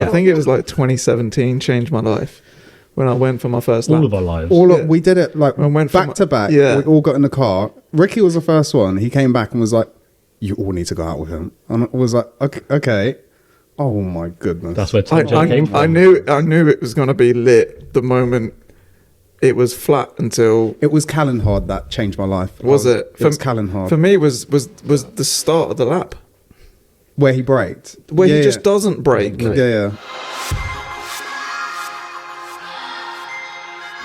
I think it was like 2017 changed my life when I went for my first lap. All of our lives. We did it like back to back. Yeah. We all got in the car. Ricky was the first one. He came back and was like, "You all need to go out with him." And I was like, "Okay." Oh my goodness. That's where Tom came from. I knew it was going to be lit the moment it was flat until... It was Callan-Hard that changed my life. Was it? It was Callan-Hard. For me, was the start of the lap. Where he braked. Where he just doesn't brake. No. Yeah.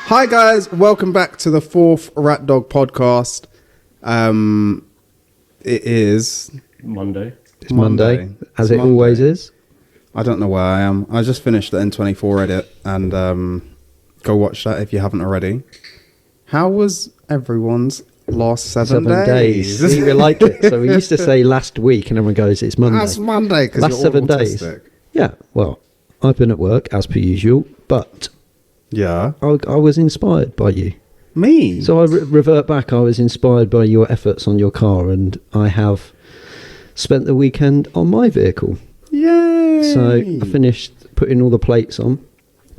Hi guys, welcome back to the 4th RatDog podcast. It is Monday. It's Monday, as it always is. I don't know where I am. I just finished the N24 edit and go watch that if you haven't already. How was everyone's last 7 days? We like it. So we used to say last week and everyone goes, it's Monday. That's Monday because last 7 days. Yeah, well, I've been at work as per usual, but yeah, I was inspired by you. Me? So I revert back. I was inspired by your efforts on your car and I have spent the weekend on my vehicle. Yay! So I finished putting all the plates on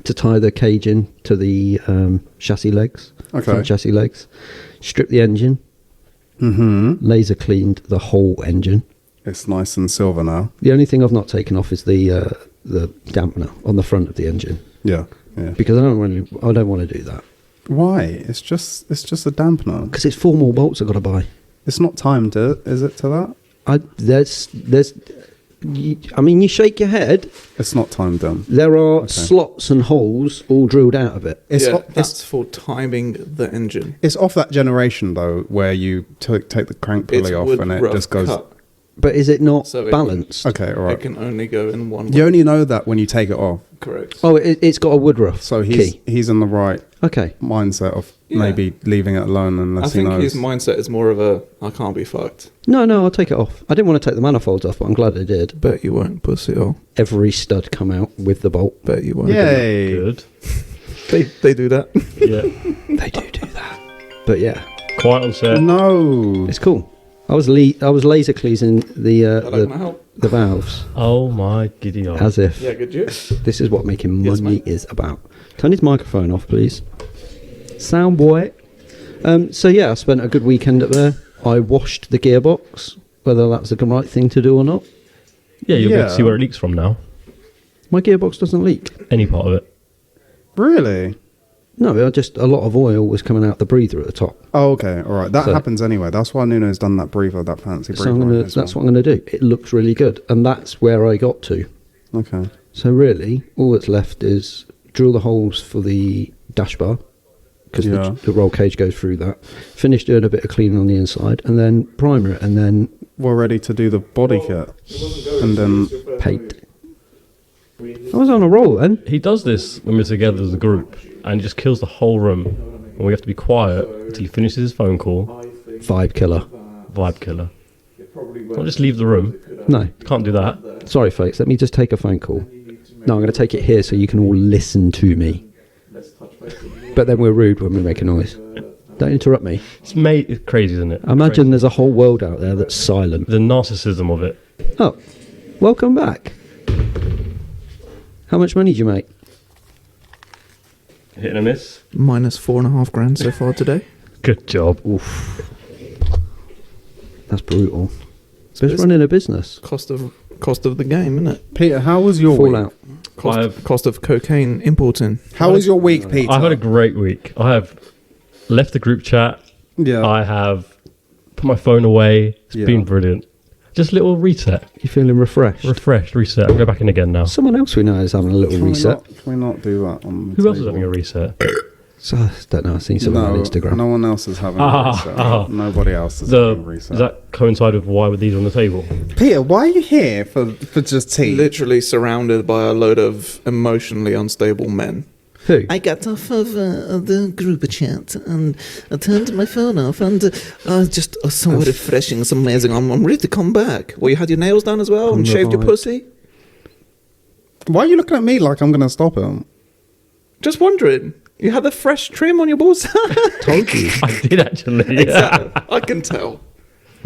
to tie the cage in to the chassis legs, front chassis legs, stripped the engine, laser cleaned the whole engine. It's nice and silver now. The only thing I've not taken off is the dampener on the front of the engine. Yeah. Because I don't want to do that. Why? It's just a dampener. Because it's 4 more bolts I've got to buy. It's not timed, is it, to that? You shake your head. It's not timed down. There are slots and holes all drilled out of it. That's for timing the engine. It's off that generation, though, where you take the crank pulley off and it just goes... Cut. But is it not balanced? Okay, all right. It can only go in one way. You only know that when you take it off. Correct. Oh, it's got a Woodruff So key. he's in the right mindset of Yeah. maybe leaving it alone unless he knows. I think his mindset is more of a, I can't be fucked. No, I'll take it off. I didn't want to take the manifolds off, but I'm glad I did. Bet you won't, pussy hole. Every stud come out with the bolt. Bet you won't. Yay! Good. They do that. Yeah. They do that. But yeah. Quiet on set. No. It's cool. I was laser cleansing the valves. Oh my giddy old. As if. Yeah, good you. This is what making money is about. Turn his microphone off, please. Sound boy. So yeah, I spent a good weekend up there. I washed the gearbox, whether that's the right thing to do or not. Yeah, you'll be able to see where it leaks from now. My gearbox doesn't leak. Any part of it. Really? No, just a lot of oil was coming out the breather at the top. Oh, okay. All right. That happens anyway. That's why Nuno's done that breather, that fancy breather. So that's what I'm going to do. It looks really good. And that's where I got to. Okay. So really, all that's left is drill the holes for the dash bar, because the roll cage goes through that. Finish doing a bit of cleaning on the inside, and then primer it, and then... We're ready to do the body kit. And then... paint. I was on a roll then. He does this when we're together as a group and just kills the whole room. And we have to be quiet until he finishes his phone call. Vibe killer. Vibe killer. Can't just leave the room. No. Can't do that. Sorry, folks. Let me just take a phone call. No, I'm going to take it here so you can all listen to me. But then we're rude when we make a noise. Don't interrupt me. It's crazy, isn't it? Imagine there's a whole world out there that's silent. The narcissism of it. Oh, welcome back. How much money did you make? Hit and a miss. Minus $4,500 so far today. Good job. Oof. That's brutal. It's running a business. Cost of the game, isn't it? Peter, how was your Fallout. week? Cost of cocaine importing. How was your week, Peter? I've had a great week. I have left the group chat. Yeah. I have put my phone away. It's been brilliant. Just a little reset. You feeling refreshed? Reset. I'll go back in again now. Someone else we know is having a little reset. Can we not do that on the Who else is table? having a reset? So, I don't know. I've seen something on Instagram. No one else is having a reset. Nobody else is having a reset. Does that coincide with why these are on the table? Peter, why are you here for just tea? Literally surrounded by a load of emotionally unstable men. Who? I got off of the group chat and I turned my phone off and just so refreshing, it's amazing. I'm ready to come back. Well, you had your nails done as well and shaved your pussy? Why are you looking at me like I'm going to stop him? Just wondering. You had the fresh trim on your balls? Told you. I did actually. Exactly. I can tell.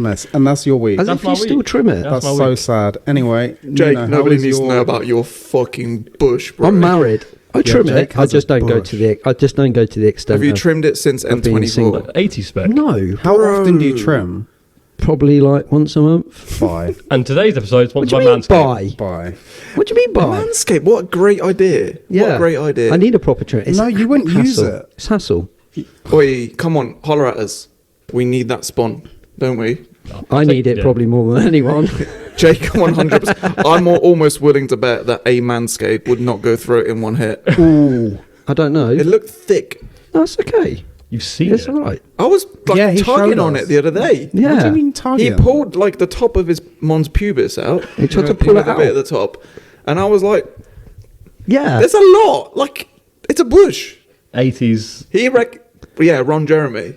Mess. And that's your week. As That's if you my still week. trim it. Yeah. That's my so week. sad. Anyway, Jake, Nina, how nobody was needs to your- know about your fucking bush, bro. I'm married. I trim Jake it. I has a just don't go bush. to the. I just don't go to the extent. Have you of trimmed it since of being single. N24? 80 spec. No, How Bro. often do you trim? probably like once a month. Bye. And today's episode is What sponsored do by you mean Manscaped. buy? Bye. What do you mean buy? Manscaped, what a great idea. Yeah, What a great idea. I need a proper trim. It's No, you wouldn't use hassle. it. It's hassle. Oi, come on, holler at us. We need that spawn, don't we? I need it yeah. probably more than anyone. Jake, 100%. I'm almost willing to bet that a Manscaped would not go through it in one hit. Ooh, I don't know. It looked thick. That's okay. You've seen It's it. all right. I was like Yeah, he tugging showed on us. it the other day. Yeah. What do you mean He target? pulled like the top of his mons pubis out. He tried to You pull know, it the bit at out. the top, and I was like, Yeah. "There's a lot. Like, it's a bush." 80s. Yeah, Ron Jeremy.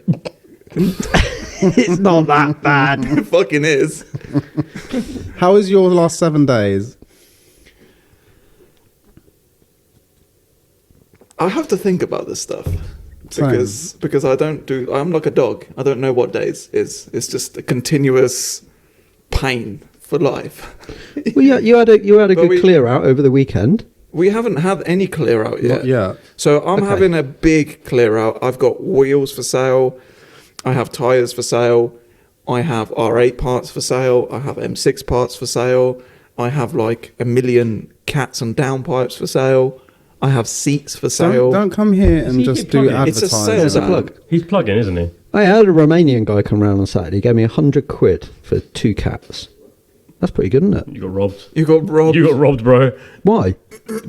It's not that bad. It fucking is. How was your last 7 days? I have to think about this stuff Same. because I'm like a dog. I don't know what days is. It's just a continuous pain for life. Well, yeah, you had a But good we- clear out over the weekend. We haven't had any clear out yet. Not yet. So I'm Okay. having a big clear out. I've got wheels for sale. I have tyres for sale. I have R8 parts for sale. I have M6 parts for sale. I have like 1 million cats and downpipes for sale. I have seats for sale. Don't come here and he just keep do plugging? It's a advertising. sales a ad. plug. He's plugging, isn't he? I had a Romanian guy come round on Saturday. He gave me 100 quid for 2 cats. That's pretty good, isn't it? You got robbed. You got robbed. You got robbed, bro. Why?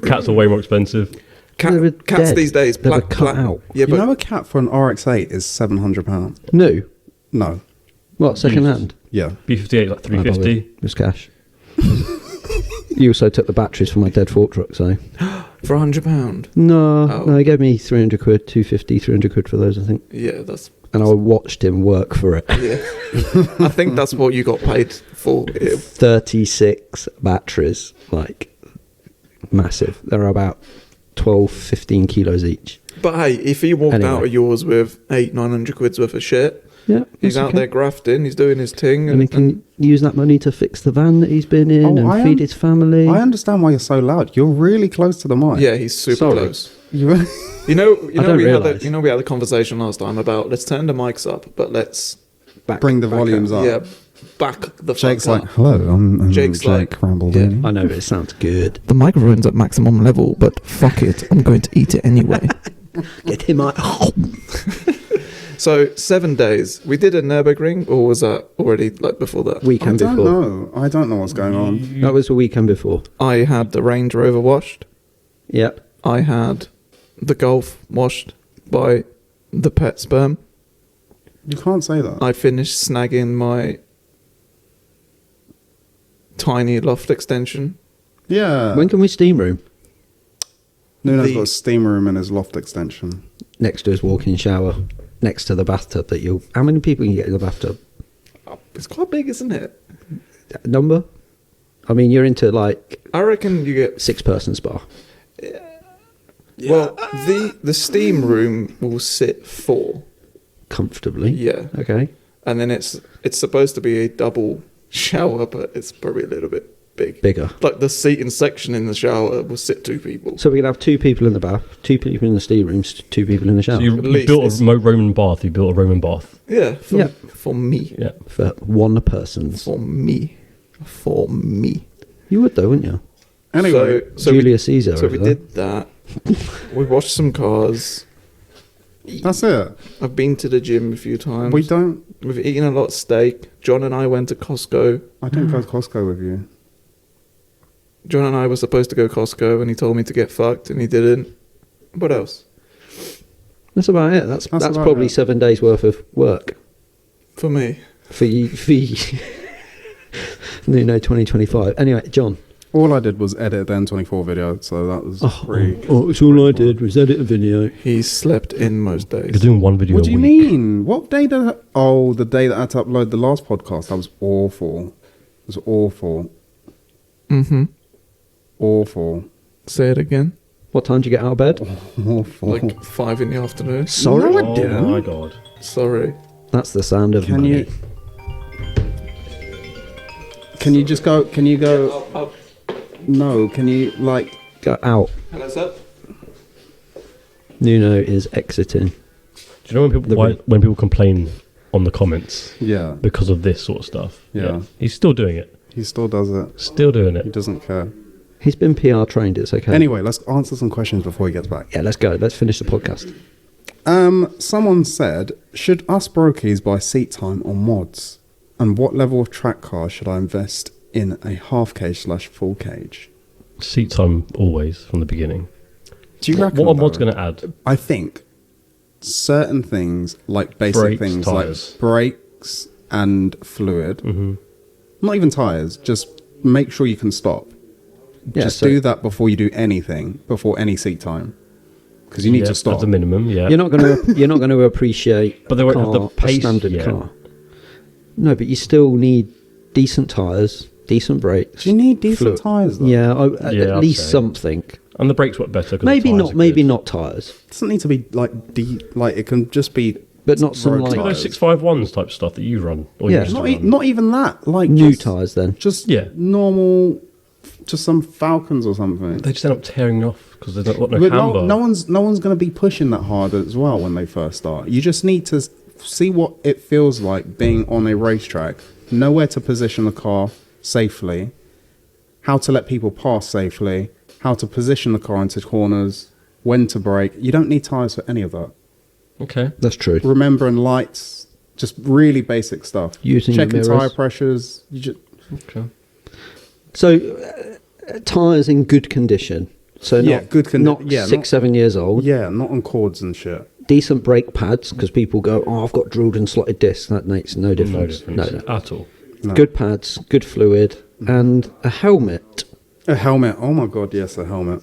Cats are way more expensive. They were Cats dead. these days. They were cut out. Yeah, You but know a cat for an RX-8 is £700. No. No. What, second hand? Yeah. B58 like 350. It was cash. You also took the batteries for my dead fork truck, so. for £100. No, Oh. no, he gave me 300 quid, 250, 300 quid for those, I think. Yeah, that's And I watched him work for it. yeah. I think that's what you got paid for. 36 batteries, like, massive. They're about 12, 15 kilos each. But hey, if he walked Anyway. out of yours with 900 quid's worth of shit, Yeah. he's that's out okay. there grafting. He's doing his thing, And he can use that money to fix the van that he's been in Oh, and I feed am- his family. I understand why you're so loud. You're really close to the mic. yeah, he's super Sorry. close. You- You know, I don't we realise. had a conversation last time about let's turn the mics up, but let's Bring the volumes up. yeah, back the Jake's fuck like, up. hello, I'm Jake's Jake like, Rambledy. I know, but it sounds good. The microphone's at maximum level, but fuck it, I'm going to eat it anyway. Get him out. So 7 days. We did a Nürburgring, or was that already like before that? I Weekend don't before. know. I don't know what's going on. That was the weekend before. I had the Range Rover washed. Yep. I had the Golf washed by the pet sperm. You can't say that. I finished snagging my tiny loft extension. Yeah. When can we steam room? Nuno's the- got a steam room in his loft extension. Next to his walk-in shower, next to the bathtub that you'll... How many people can you get in the bathtub? It's quite big, isn't it? Number? I mean, you're into like I reckon you get 6-person spa. well. The steam room will sit 4. Comfortably. Yeah, Okay. and then it's supposed to be a double shower, but it's probably a little bit big. Bigger. Like the seating section in the shower will sit 2 people. So we can have 2 people in the bath, 2 people in the steam rooms, 2 people in the shower. So you At least built it's- a Roman bath. You built a Roman bath. Yeah, Yeah. for me, Yeah. For one person's. for me, for me. You would though, wouldn't you? Anyway, so Julius Caesar. So over we there. did that. We washed some cars. that's it. I've been to the gym a few times. We don't. We've eaten a lot of steak. John and I went to Costco. I didn't go to Costco with you. John and I were supposed to go Costco, and he told me to get fucked, and he didn't. What else? That's about it. That's That's about probably it. 7 days worth of work For me. for you. For you. Nuno 2025. Anyway, John. All I did was edit the N24 video, so that was pretty. it's all I did was edit a video. He slept in most days. You're doing one video What a do you week. mean? What day did I... Oh, the day that I had to upload the last podcast. That was awful. It was awful. Mm-hmm. Awful. Say it again. What time did you get out of bed? Awful. Like 5 in the afternoon. Sorry. No, I Oh didn't. my god. Sorry. That's the sound of Can money. you... Can you just go? Can you go? No. Can you like? Go out. Hello, sir. Nuno is exiting. Do you know when people complain on the comments Yeah. because of this sort of stuff? Yeah. He's still doing it. He still does it. Still doing He it. doesn't care. He's been PR trained. It's okay. Anyway, let's answer some questions before he gets back. Yeah, let's go. Let's finish the podcast. Someone said, should us brokies buy seat time or mods? And what level of track car should I invest in a half cage / full cage? Seat time always from the beginning. Do you reckon? What a mod's though? going to add? I think certain things, like basic Brakes, things tyres. like brakes and fluid, not even tyres, just make sure you can stop. Yeah, just so do that before you do anything, before any seat time. Because you need to stop. At the minimum, yeah. you're not going to appreciate. But they won't have the a pace standard yet. car. No, but you still need decent tyres, decent brakes. Do you need decent fluid. tyres, though? Yeah, Yeah, at I'd least say. something. And the brakes work better. 'cause the Maybe tyres not. are Maybe good. not tyres, It doesn't need to be like like it can just be but not some road like Do you know those 651s type stuff that you run? Or Yeah. you used to not run? not even that. Like new just, tyres. Then Just Yeah. normal, just some Falcons or something. They just end up tearing off because they've got no But camber. no one's going to be pushing that hard as well when they first start. You just need to see what it feels like being on a racetrack, know where to position the car safely, how to let people pass safely, how to position the car into corners, when to brake. You don't need tyres for any of that. Okay. that's true. Remembering lights, just really basic stuff. Using the checking mirrors. tyre pressures. You just Okay. So tyres in good condition. So Yeah, not good not yeah, 6-7 years old. yeah, not on cords and shit. Decent brake pads because people go, oh, I've got drilled and slotted discs. That makes no No difference. difference at all. No. Good pads, good fluid, and a helmet. A helmet. Oh my god, yes, a helmet.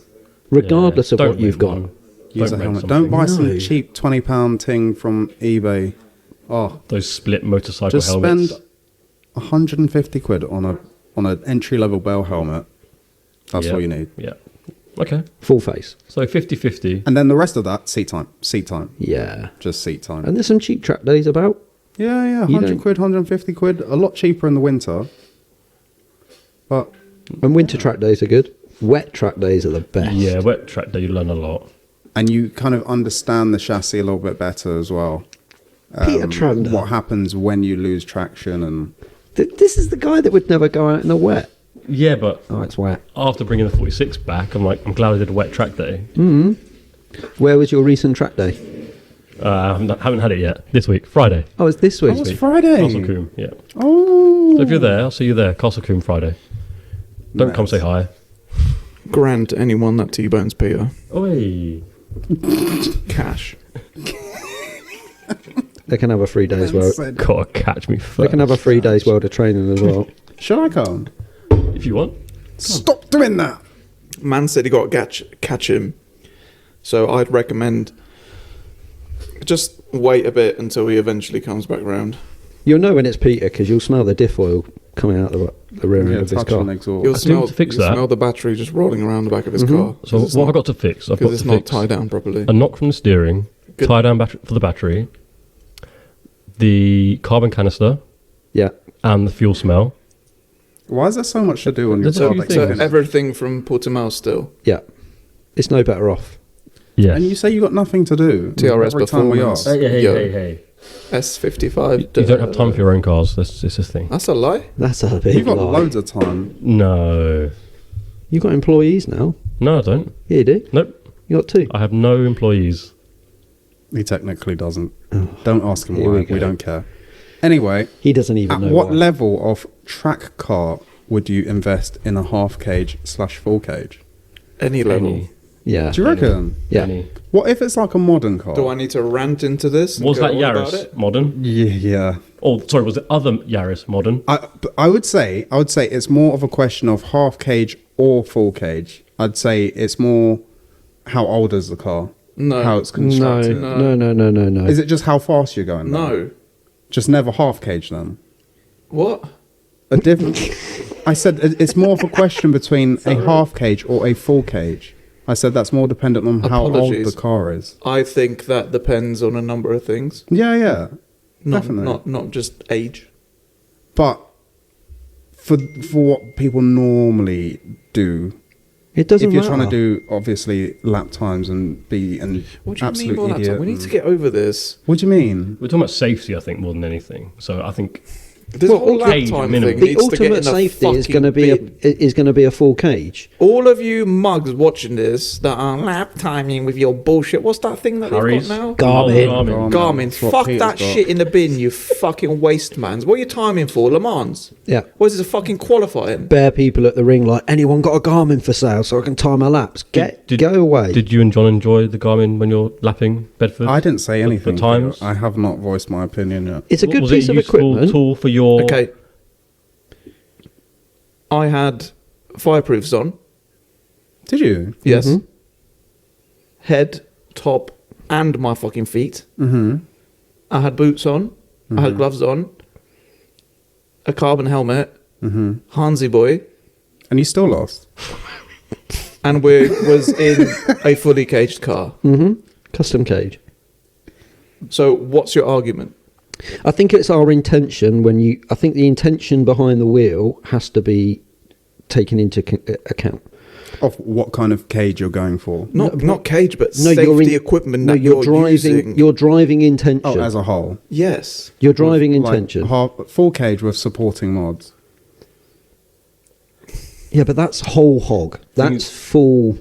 Regardless Yeah. of Don't what you've rent got. one. Use Don't a rent helmet. Don't buy No. some cheap £20 thing from eBay. Oh, Those split motorcycle just helmets. spend 150 quid on an entry level bell helmet. That's Yeah. all you need. Yeah. Okay. Full face. So 50-50. And then the rest of that, seat time. Seat time. Yeah. Just seat time. And there's some cheap track days about. Yeah, You 100 don't- quid, 150 quid. A lot cheaper in the winter. But And winter track days are good. Wet track days are the best. Yeah, wet track day, you learn a lot. and you kind of understand the chassis a little bit better as well. Peter Trander. What happens when you lose traction and This is the guy that would never go out in the wet. Yeah, but Oh, it's wet. after bringing the 46 back, I'm glad I did a wet track day. Where was your recent track day? I haven't had it yet. This week, Friday. Oh, it's this week. Oh, it's Friday. Castlecombe, yeah. Oh. So if you're there, I'll see you there. Castlecombe Friday. Don't come say hi. Grand to anyone that T-bones Peter. Oi. Cash. They can have a 3 days world. Gotta catch me They first. can have a 3 days world of training as well. Should I come? If you want. Stop doing that. Man said he got to catch him. So I'd recommend just wait a bit until he eventually comes back round. You'll know when it's Peter because you'll smell the diff oil coming out the rear end Yeah, of his touch car. on exhaust. You'll I do smell, need to fix you'll that. smell the battery just rolling around the back of his car. So what have I got to fix? I've got Because to it's not fix tied down properly. a knock from the steering, Good. tie down for the battery, the carbon canister, Yeah. and the fuel smell. Why is there so much to do on your There's a car? few that So you things. can- everything from Portimao still. Yeah. It's no better off. Yeah. And you say you got nothing to do TRS every time we performance. ask. hey. S55. You don't have time for your own cars. That's it's this thing. That's a lie. That's a big You've got lie. loads of time. No. You've got employees now. No, I don't. Yeah, you do. Nope. You got 2. I have no employees. He technically doesn't. Don't ask him Here why. we go. We don't care. Anyway, He doesn't even at know what why. level of track car would you invest in a half cage / full cage? Any level. Any. Yeah. Do you reckon? Yeah. Any. What if it's like a modern car? Do I need to rant into this? and Was go that on about Yaris it? modern? Yeah. Oh, sorry, was it other Yaris modern? I would say it's more of a question of half cage or full cage. I'd say it's more how old is the car? No. How it's No, constructed. no. Is it just how fast you're going? though? No. Just never half cage then. What? A different. I said it's more of a question between a half cage or a full cage. I said that's more dependent on how old Apologies. the car is. I think that depends on a number of things. Yeah, Not, definitely. not just age. But for what people normally do. It doesn't If you're matter. trying to do obviously lap times and be an What do you absolute mean by idiot. that? We need to get over this. What do you mean? We're talking about safety, I think, more than anything. So I think This Well, whole lap cage time minimum. thing the needs to get ultimate in a safety is fucking going to be bin. is going to be a full cage. All of you mugs watching this that are lap timing with your bullshit. What's that thing that Harry's. they've got now? Garmin. Garmin. Garmin. That's what Fuck Peter's that got. shit in the bin, you fucking waste mans. What are you timing for? Le Mans? Yeah. What is this, a fucking qualifying? Bare people at the ring like, anyone got a Garmin for sale so I can time my laps? Go away. Did you and John enjoy the Garmin when you're lapping Bedford? I didn't say For anything. times? I have not voiced my opinion yet. It's a good Was piece it a of useful equipment. tool for your... Okay. I had fireproofs on. Did you? Yes. Mhm. Head, top, and my fucking feet. Mm-hmm. I had boots on. I had gloves on. A carbon helmet. Mm-hmm. Hansi boy. And you still lost. And we was in a fully caged car. Custom cage. So what's your argument? I think it's our intention I think the intention behind the wheel has to be taken into account. Of what kind of cage you're going for? Not cage, but No, safety equipment that you're driving. using. You're driving intention. Oh, as a whole. Yes. You're driving With, like, intention. full cage with supporting mods. Yeah, but that's whole hog. That's full.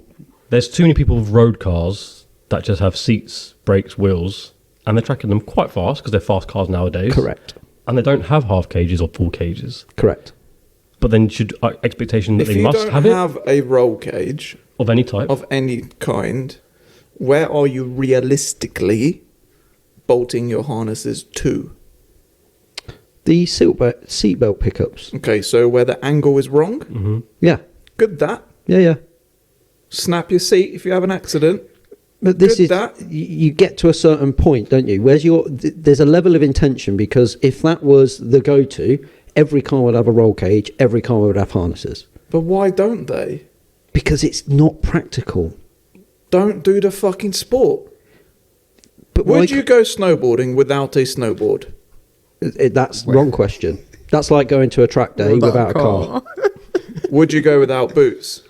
There's too many people with road cars that just have seats, brakes, wheels, and they're tracking them quite fast because they're fast cars nowadays. Correct. And they don't have half cages or full cages. Correct. But then should expectation that If they you must don't have it have a roll cage of any type. of any kind, where are you realistically bolting your harnesses to? The seatbelt pickups. Okay, so where the angle is wrong, Yeah. good that. Yeah. Snap your seat if you have an accident. But this Good is that. you get to a certain point, don't you? Where's there's a level of intention, because if that was the go-to, every car would have a roll cage, every car would have harnesses, But why don't they? because it's not practical. Don't do the fucking sport. But why Would you go snowboarding without a snowboard? That's the wrong question. That's like going to a track day without a car. Would you go without boots?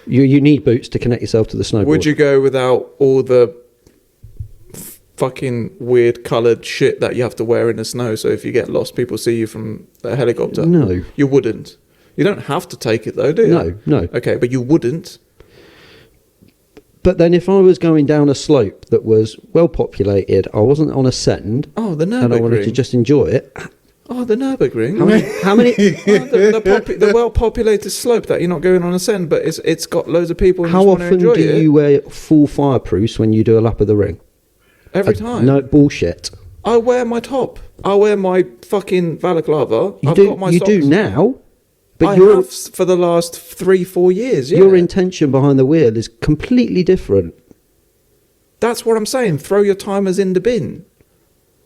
You need boots to connect yourself to the snowboard. Would you go without all the fucking weird coloured shit that you have to wear in the snow, so if you get lost, people see you from a helicopter? No. You wouldn't. You don't have to take it though, do you? No. Okay, but you wouldn't. But then if I was going down a slope that was well populated, I wasn't on a send, Oh, the and I wanted to Nürburgring. just enjoy it. Oh, the Nürburgring. How many The well-populated slope that you're not going on a send, but it's got loads of people who how just want to often enjoy do it. you wear full fireproofs when you do a lap of the ring? Every time. No bullshit. I wear my top. I wear my fucking balaclava. You I've do. got my You socks. do now, but I your have for the last 3-4 years. Yeah. your intention behind the wheel is completely different. That's what I'm saying. Throw your timers in the bin.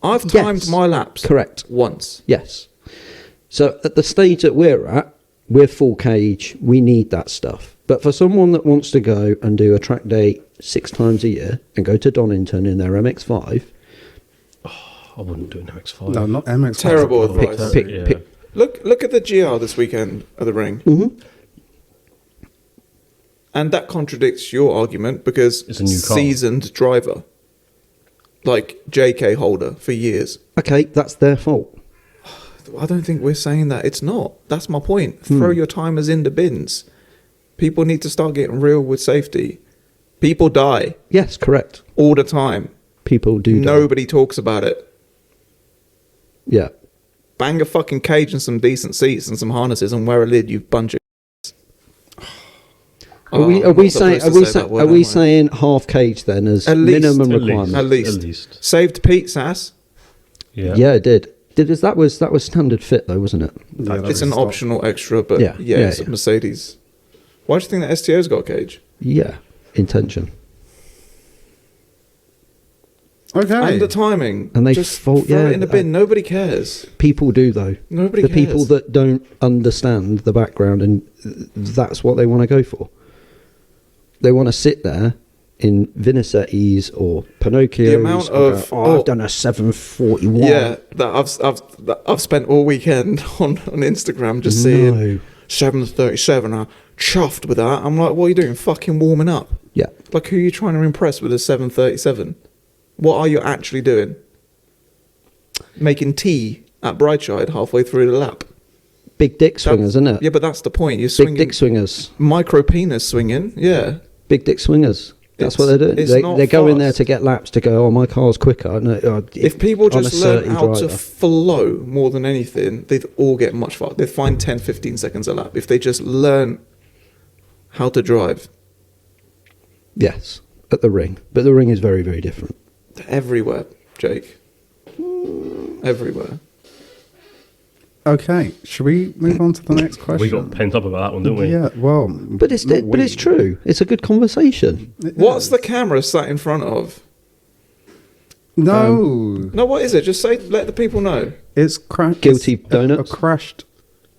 I've timed Yes. my laps. Correct. Once. Yes. So at the stage that we're at, we're full cage. We need that stuff. But for someone that wants to go and do a track day 6 times a year and go to Donington in their MX-5, I wouldn't do an MX-5. No, not MX. Terrible Pick- advice. pick, Yeah. pick. Look at the GR this weekend at the ring. Mhm. And that contradicts your argument because It's a new car. seasoned driver. Like JK Holder for years. Okay, that's their fault. I don't think we're saying that. It's not. That's my point. Throw your timers in the bins. People need to start getting real with safety. People die Yes, correct. all the time. People do. die. Nobody talks about it. Yeah. Bang a fucking cage and some decent seats and some harnesses and wear a lid, you bunch of. Are we I'm not saying supposed to say that word, am I? saying half cage then as At least. minimum At requirement? At least. At least. Saved Pete's ass. Yeah. Yeah, it did. That was standard fit though, wasn't it? Yeah, that It's was an stock. optional extra, but Yeah, yeah, yeah, it's a yeah. Mercedes. Why do you think that STO's got a cage? Yeah, intention. Okay. And the timing. And they just fault- throw yeah, it in the bin. Nobody cares. People do though. Nobody The cares. people that don't understand the background, and that's what they want to go for. They want to sit there in Vinicettes or Pinocchios. The amount of I've done a 741. Yeah, that I've spent all weekend on Instagram just seeing 737. I'm chuffed with that. I'm like, what are you doing? Fucking warming up. Yeah. Like, who are you trying to impress with a 737? What are you actually doing? Making tea at Brightside halfway through the lap. Big dick swingers, isn't it? Yeah, but that's the point. You're Big swinging. dick swingers. Micro penis swinging. Yeah. Big dick swingers. That's what they're doing. It's not They go in there fast. to get laps to go, oh, my car's quicker. No, If people I'm a just learn certain how to driver. flow more than anything, they'd all get much faster. They'd find 10, 15 seconds a lap. If they just learn how to drive. Yes, at the ring. But the ring is very, very different. Everywhere, Jake. Everywhere. Okay, should we move on to the next question? We got pent up about that one, didn't we? Yeah, well, But it's not but it's we. true. It's a good conversation. It What's is. the camera sat in front of? No, No, what is it? Just say, let the people know. it's crashed. Guilty A donuts. crashed.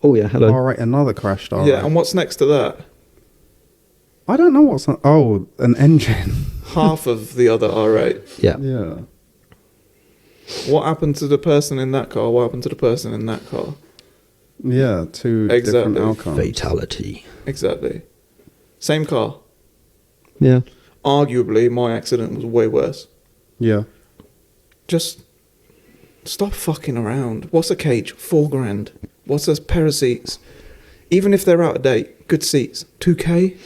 Oh yeah, hello. All right, another crashed. All Yeah, right. and what's next to that? I don't know what's. Oh, an engine. Half of the other R8. Yeah. Yeah. What happened to the person in that car? What happened to the person in that car? Yeah, two Exactly. different outcomes. Fatality. Exactly. Same car. Yeah. Arguably, my accident was way worse. Yeah. Just stop fucking around. What's a cage? $4,000. What's a pair of seats? Even if they're out of date, good seats. $2,000.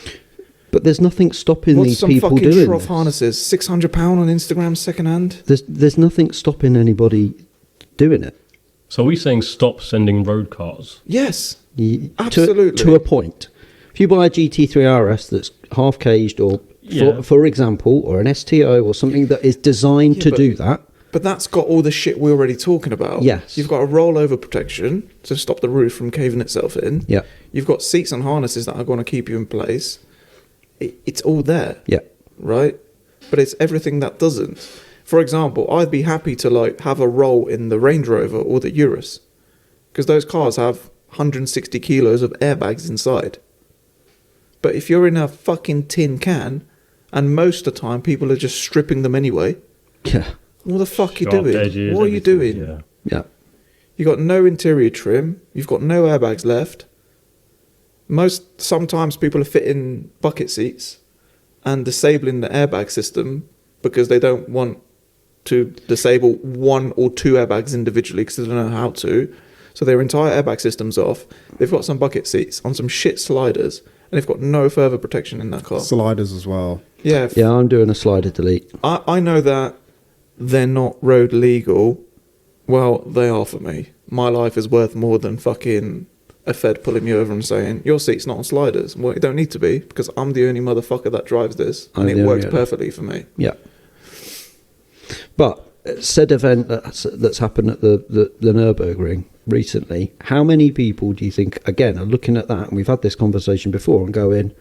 But there's nothing stopping What's these some people fucking doing trough this. harnesses? £600 on Instagram second hand. There's nothing stopping anybody doing it. So are we saying stop sending road cars? Yes. You- Absolutely. To a point. If you buy a GT3 RS that's half caged, or Yeah. for example, or an STO or something that is designed Yeah, to but- do that, But that's got all the shit we're already talking about. Yes. You've got a rollover protection to stop the roof from caving itself in. yeah, You've got seats and harnesses that are going to keep you in place. It's all there, yeah, right? But it's everything that doesn't. For example, I'd be happy to like have a roll in the Range Rover or the Urus, because those cars have 160 kilos of airbags inside. But if you're in a fucking tin can, and most of the time people are just stripping them anyway, yeah, what the fuck are you Sharp doing? edges, What are you everything, doing? Yeah. yeah. You got no interior trim. You've got no airbags left. Sometimes people are fitting bucket seats and disabling the airbag system because they don't want to disable one or two airbags individually because they don't know how to. So their entire airbag system's off. They've got some bucket seats on some shit sliders, and they've got no further protection in that car. Sliders as well. Yeah, Yeah, I'm doing a slider delete. I know that they're not road legal. Well, they are for me. My life is worth more than fucking a Fed pulling me over and saying, your seat's not on sliders. Well, it don't need to be, because I'm the only motherfucker that drives this, and I'm it the works only- perfectly for me. Yeah. But said event that's happened at the Nürburgring recently, how many people do you think, again, are looking at that, and we've had this conversation before, and going,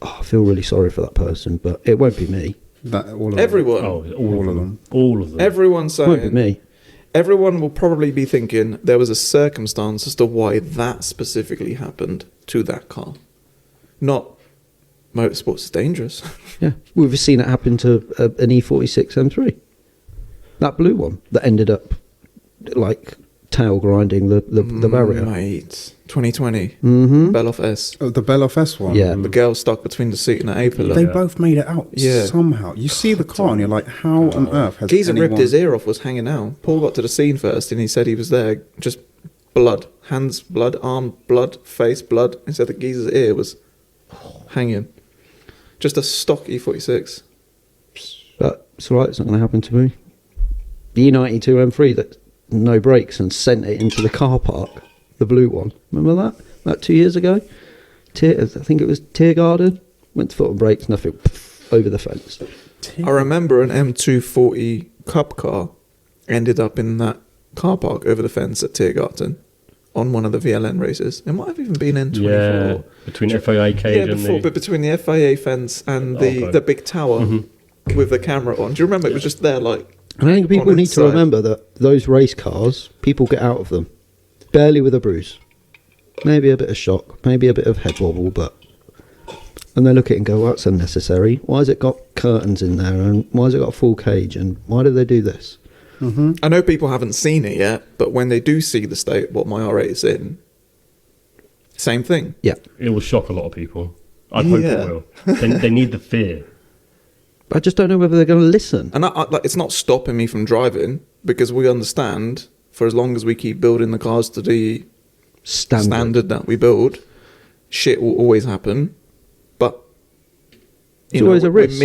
oh, I feel really sorry for that person, but it won't be me. That all of Everyone. Oh, All of them. All of them. Everyone's It won't be saying, me. everyone will probably be thinking there was a circumstance as to why that specifically happened to that car. Not motorsports is dangerous. Yeah, we've seen it happen to an E46 M3. That blue one that ended up like tail grinding the barrier. Mate, 2020, Mm-hmm. Beloff S. Oh, the Beloff S one. Yeah. The girl stuck between the seat and the A-pillar. They both made it out Yeah. somehow. You see the car and you're like, how on earth has Geezer anyone... ripped his ear off, was hanging out. Paul got to the scene first and he said he was there. Just blood. Hands, blood, arm, blood, face, blood. He said the geezer's ear was hanging. Just a stock E46. But it's all right, it's not going to happen to me. The E92 M3 that no brakes and sent it into the car park, the blue one. Remember that? About 2 years ago? I think it was Tear Garden. Went to foot on brakes, nothing, over the fence. I remember an M240 Cup car ended up in that car park over the fence at Tiergarten on one of the VLN races. It might have even been N24. Yeah, between FIA cage Yeah, and before, the... but between the FIA fence and Okay. the big tower with the camera on. Do you remember? It was just there, like. And I think people on need its to side. remember that those race cars, people get out of them. Barely with a bruise. Maybe a bit of shock, maybe a bit of head wobble, but And they look at it and go, well, that's unnecessary. Why has it got curtains in there? And why has it got a full cage? And why do they do this? I know people haven't seen it yet, but when they do see the state what my R8 is in, same thing. Yeah. It will shock a lot of people. I hope Yeah. it will. They need the fear. I just don't know whether they're going to listen. And like, it's not stopping me from driving because we understand for as long as we keep building the cars to the standard that we build, shit will always happen. But It's always a risk.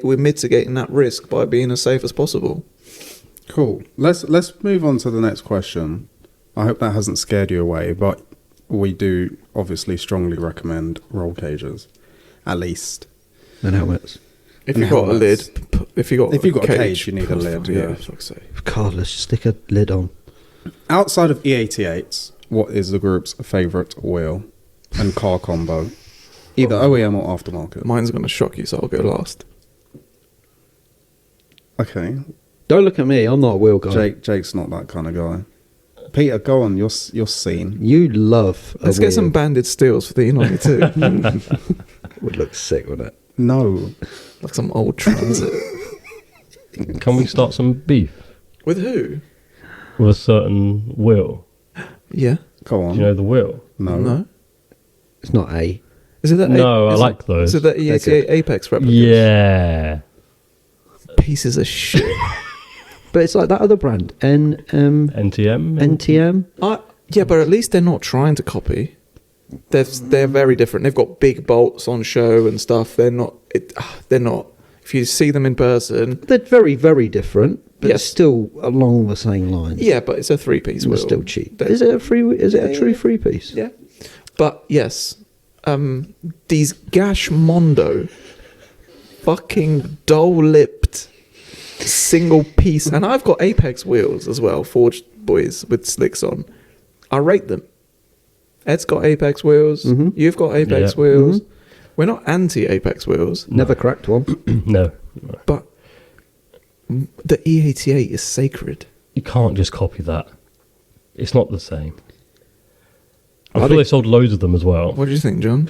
We're mitigating that risk by being as safe as possible. Cool. Let's move on to the next question. I hope that hasn't scared you away, but we do obviously strongly recommend roll cages, at least. And helmets. If And you've got a lid, helmets. if you've got a cage, you need a lid. Yeah. fuck's sake. Regardless, stick a lid on. Outside of E88s, what is the group's favourite wheel and car combo? Either OEM or aftermarket. Mine's going to shock you, so I'll go last. Okay. Don't look at me. I'm not a wheel guy. Jake's not that kind of guy. Peter, go on. You're seen. You love a Let's wheel. get some banded steels for the E92. Would look sick, wouldn't it? No. Like some old Transit. Can we start some beef With who? with a certain wheel? Yeah. Go on. Do you know the wheel? No. It's not A. Is it that? No, I like those. Is it that They're E88 good. Apex replicas? Yeah. Pieces of shit. But it's like that other brand. NTM? NTM. Yeah, but at least they're not trying to copy. They're very different. They've got big bolts on show and stuff. They're not. They're not. If you see them in person, They're very, very different, but Yes. it's still along the same lines. yeah, but it's a three-piece And wheel. they're still cheap. They're- Is it a free? Is it a Yeah, true yeah. free piece? Yeah, but yes, these Gash Mondo, fucking dull-lipped, single-piece, and I've got Apex wheels as well, forged boys with slicks on. I rate them. Ed's got Apex wheels. Mhm. You've got Apex Yeah. wheels. We're not anti-Apex wheels, Never cracked one. No. but the E88 is sacred. You can't just copy that. It's not the same. I'm I sure they think- sold loads of them as well. What do you think, John?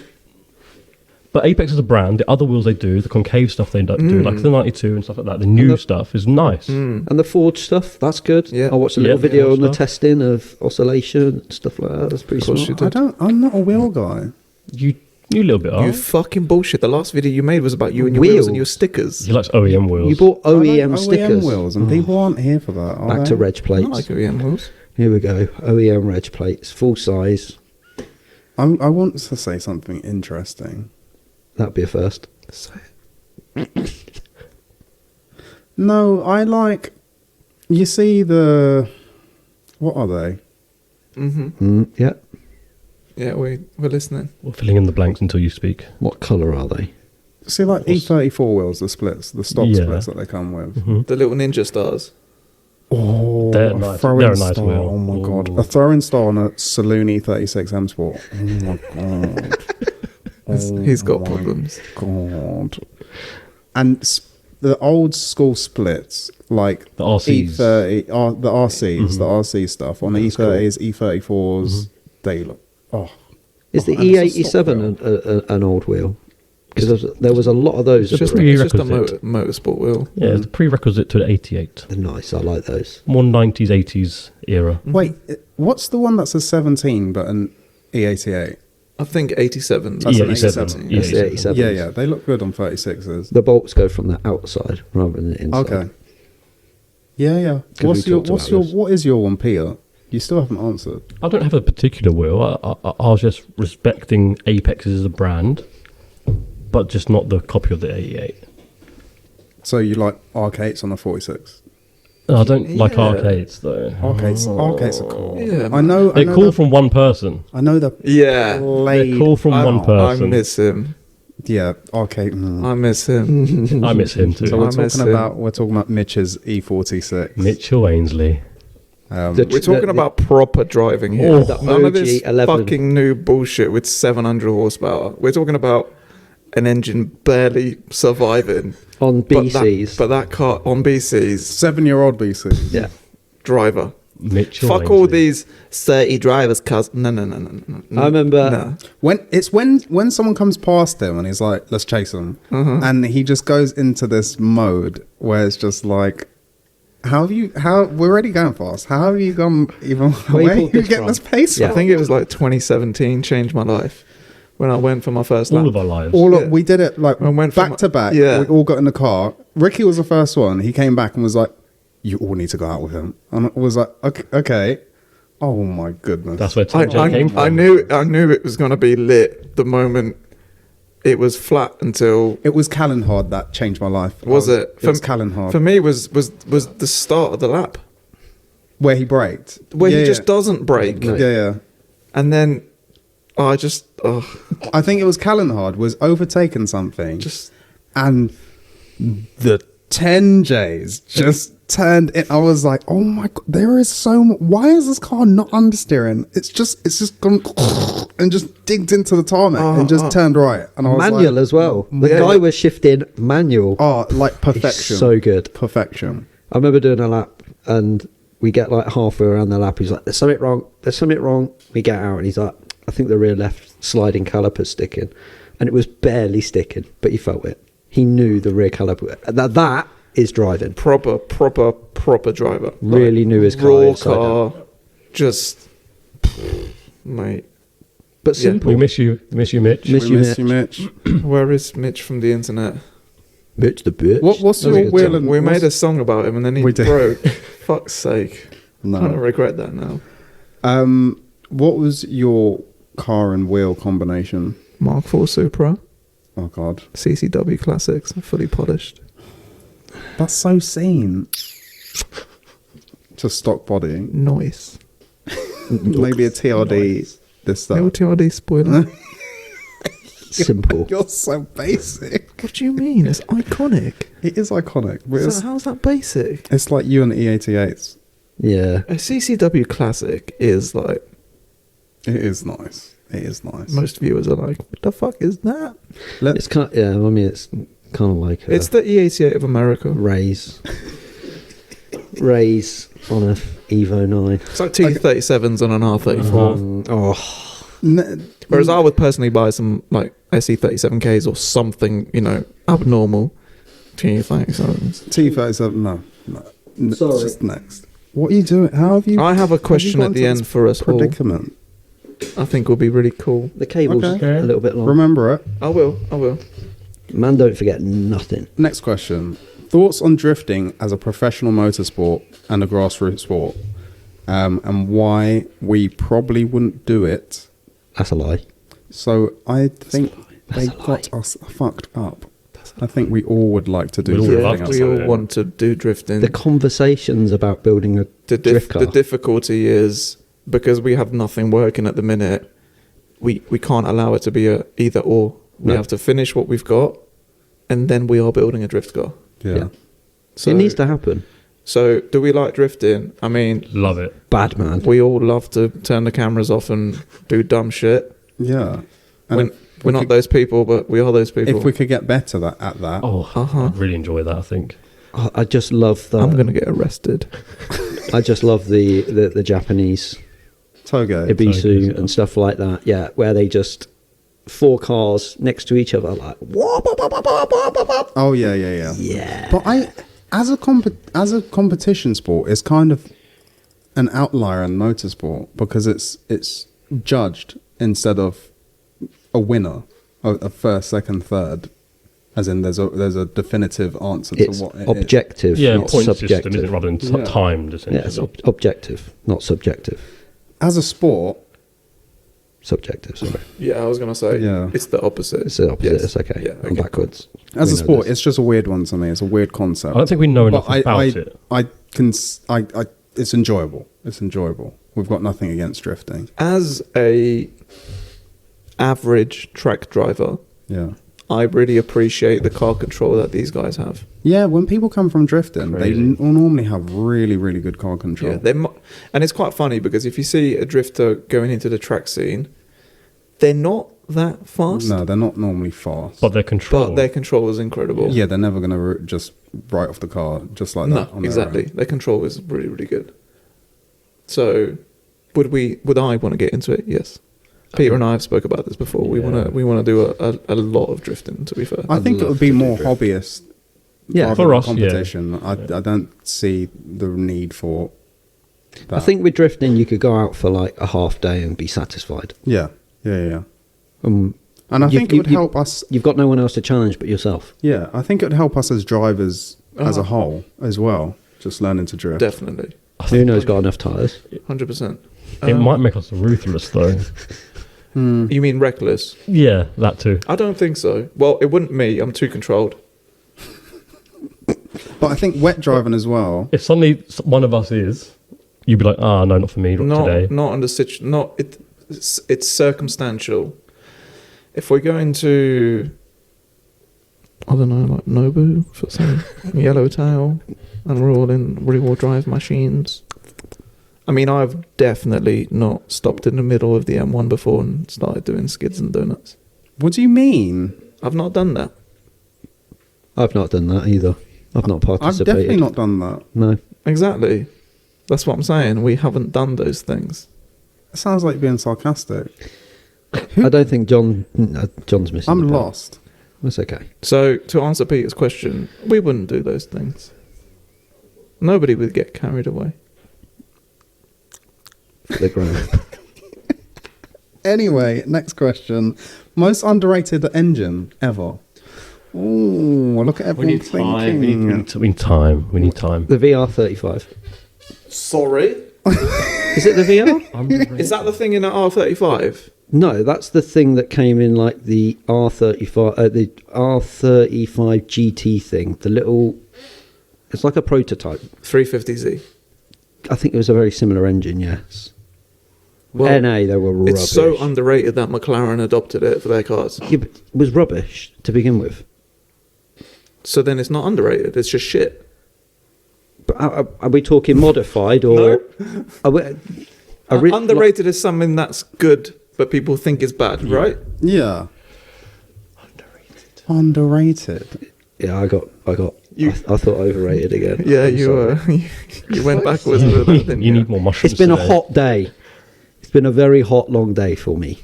But Apex is a brand. The other wheels they do, the concave stuff they do, like the 92 and stuff like that, the new the- stuff is nice. And the forged stuff, that's good. Yeah. I watched a Yeah, little the video forged on the stuff. testing of oscillation and stuff like that. That's pretty Of course smart. you did. I'm not a wheel guy. You a little bit are. You fucking bullshit. The last video you made was about you and your wheels and Wheels. your stickers. He likes OEM wheels. You bought I like OEM stickers. wheels, and people aren't here for that. Are Back they? to reg I plates. like OEM wheels. Here we go. OEM reg plates, full size. I want to say something interesting. That'd be a first. No, I like. You see the. What are they? Yeah. Yeah, we're listening. We're filling in the blanks until you speak. What colour are they? See, like E34 wheels, the splits, the stop Yeah. splits that they come with. The little ninja stars. Oh, They're a nice. throwing They're a nice star. wheel. Oh my god, Ooh. a throwing star on a Saloon E36 M Sport. Oh my god. He's got my problems. God. And the old school splits, like The RCs. E30, the RCs, the RC stuff on E30s, E34s, they look. Oh, Is the and it's a stock E87 wheel. an old wheel? Because there was a lot of those. It's It's just, a it's just a prerequisite. motorsport wheel. Yeah, it's a prerequisite to the 88. They're nice. I like those. More 90s, 80s era. Wait, what's the one that's a 17 but an E88? I think 87. That's an E87. E87. That's the E87. 87s. Yeah, yeah, they look good on 36s. The bolts go from the outside rather than the inside. Okay. Yeah, yeah. 'Cause we talked about this. What is your one, Peter? You still haven't answered. I don't have a particular wheel. I was just respecting Apex as a brand, but just not the copy of the 88. So you like arcades on a 46? I don't like Yeah. arcades though. Arcades are cool. Yeah, I know. They're cool from one person. I know the Yeah. play. They're cool from one I person. miss him. Yeah, arcade. I miss him. I miss him too. So I we're miss talking him. about Mitch's E46. Mitchell Ainsley. The- We're talking about proper driving here. Oh, the None of this OG11. fucking new bullshit with 700 horsepower. We're talking about an engine barely surviving. On But BCs. that car on BCs, 7-year-old BC. yeah. driver. Mitchell. Fuck all Ainsley. these 30 drivers cars. No. I remember No. When someone comes past him and he's like, let's chase him, and he just goes into this mode where it's just like, we're already going fast. How have you gone even, Where you where pulled you this get from? this pace Yeah. I from? think it was like 2017 changed my life when I went for my first All lap. of our lives. Yeah. We did it like I went from- back to back. yeah. We all got in the car. Ricky was the first one. He came back and was like, you all need to go out with him. And I was like, okay. Oh my goodness. That's where Tom J came from. I knew it was going to be lit the moment it was flat until. It was Callenhard that changed my life. Was it? It was Callenhard. For me, was the start of the lap Where he braked. where Yeah, he just yeah. doesn't brake, Yeah. and then I I think it was Callenhard was overtaking something. just And the 10Js just turned in. I was like, oh my God, there is so much. Why is this car not understeering? It's just gone and just digged into the tarmac and just turned right. And I was manual like, as well. The Yeah. guy was shifting manual. oh, like He's perfection. so good. Perfection. I remember doing a lap and we get like halfway around the lap. He's like, there's something wrong. We get out and he's like, I think the rear left sliding caliper's sticking. And it was barely sticking, but he felt it. He knew the rear caliper. That is driving. proper driver. Really knew his car raw inside car. Just mate. But Yeah. simple. We miss you, Mitch. We miss you, Mitch. Where is Mitch from the internet? Bitch the bitch. What's That was a your good wheel song. and We made a song about him and then he We did. broke. Fuck's sake. I don't No. regret that now. What was your car and wheel combination? Mark IV Supra, Oh God, CCW Classics, fully polished. that's so sane. Just stock body. Nice. Maybe a TRD. This No stuff. TRD spoiler. Simple. You're so basic. What do you mean? It's iconic. It is iconic, but So how's that basic? it's like you and the E88s. Yeah. A CCW Classic is like, It is nice. It is nice. most viewers are like, what the fuck is that? It's kind of, yeah, I mean, it's kind of like a It's the E88 of America. raise on a Evo 9. It's like T37s on an R34. Oh, Whereas I would personally buy some like SE37Ks or something, abnormal T37s. T37. No. Sorry. Just next. What are you doing? How have you? I have a question got at the into end this for us all. predicament. I think will be really cool. the cable's Okay. a little bit long. Remember it. I will. Man, don't forget nothing. Next question. Thoughts on drifting as a professional motorsport and a grassroots sport, and why we probably wouldn't do it. That's a lie. So I think they That's a got us fucked up. I think we all would like to do We'd all drifting. love Yeah, to we do all it. want to do drifting. The conversations about building a drift car. The difficulty is because we have nothing working at the minute. We can't allow it to be a either or. We No. have to finish what we've got, and then we are building a drift car. Yeah. So it needs to happen. So do we like drifting? I mean, Love it. Bad man. we all love to turn the cameras off and do dumb shit. Yeah. And When, if we're we not could- those people, but we are those people. If we could get better at that. Oh, Uh-huh. I'd really enjoy that, I think. I just love the. I'm gonna get arrested. I just love the Japanese Togo. Ibisu Togo, and stuff like that. Yeah, where they just 4 cars next to each other, like whoop, whoop, whoop, whoop, whoop, whoop, whoop. Oh yeah. Yeah. But as a competition sport, it's kind of an outlier in motorsport because it's judged instead of a winner, a first, second, third. As in, there's a definitive answer It's to what it is. objective, Yeah, not point subjective. system, isn't it, rather than Yeah. timed, Yeah, essentially. it's objective, not subjective. As a sport, Subjective, sorry. Yeah, I was gonna say. Yeah. It's the opposite. It's the opposite. Yes. It's okay. Yeah, I'm okay. backwards. as We a know sport, this. it's just a weird one to me. It's a weird concept. I don't think we know enough But about it. it's enjoyable. It's enjoyable. We've got nothing against drifting. As a average track driver, Yeah. I really appreciate the car control that these guys have. Yeah, when people come from drifting, Crazy. they normally have really, really good car control. Yeah, and it's quite funny because if you see a drifter going into the track scene, they're not that fast, No, they're not normally fast. But their control. but their control is incredible. Yeah, they're never going to just write off the car just like no, that. On their exactly. own. Their control is really, really good. So would I want to get into it? Yes. Peter and I have spoke about this before. We Yeah. want to do a lot of drifting, to be fair. I think it love would be to do more drift. hobbyist. Yeah. rather For than us, yeah. competition. I don't see the need for that. I think with drifting, you could go out for like a half day and be satisfied. Yeah. Um, And I You- think you- it would you- help us. you've got no one else to challenge but yourself. Yeah, I think it would help us as drivers as a whole as well. Just learning to drift. Definitely. Who knows got enough tyres? 100%. It might make us ruthless, though. You mean reckless? Yeah, that too. I don't think so. Well, it wouldn't me. I'm too controlled. But I think wet driving as well. If suddenly one of us is, you'd be like, no, not for me, not today. Not under it's circumstantial. If we're going to, I don't know, like Nobu for some yellowtail, and we're all in rear-wheel drive machines. I mean, I've definitely not stopped in the middle of the M1 before and started doing skids and donuts. What do you mean? I've not done that. I've not done that either. I've not I've participated. definitely not done that. No. Exactly. That's what I'm saying. We haven't done those things. It sounds like being sarcastic. I don't think John's missing. I'm the point. lost. That's okay. So, to answer Peter's question, we wouldn't do those things. Nobody would get carried away. For the ground. Anyway, next question. Most underrated engine ever. Ooh, look at everyone thinking. We need time. We need time. The VR35. Sorry? Is it the VR? Is that the thing in the R35? No, that's the thing that came in like the R35, the R35 GT thing. The little, it's like a prototype. 350Z. I think it was a very similar engine. Yes. Well, NA, they were rubbish. it's so underrated that McLaren adopted it for their cars. Yeah, but it was rubbish to begin with. So then it's not underrated, it's just shit. But are we talking modified or? Are we, Underrated is something that's good, but people think is bad, right? Yeah. Underrated. Yeah, I got. You- I thought overrated again. Yeah, I'm sorry. you went backwards with that, didn't You need more mushrooms. It's been a today. hot day. It's been a very hot, long day for me.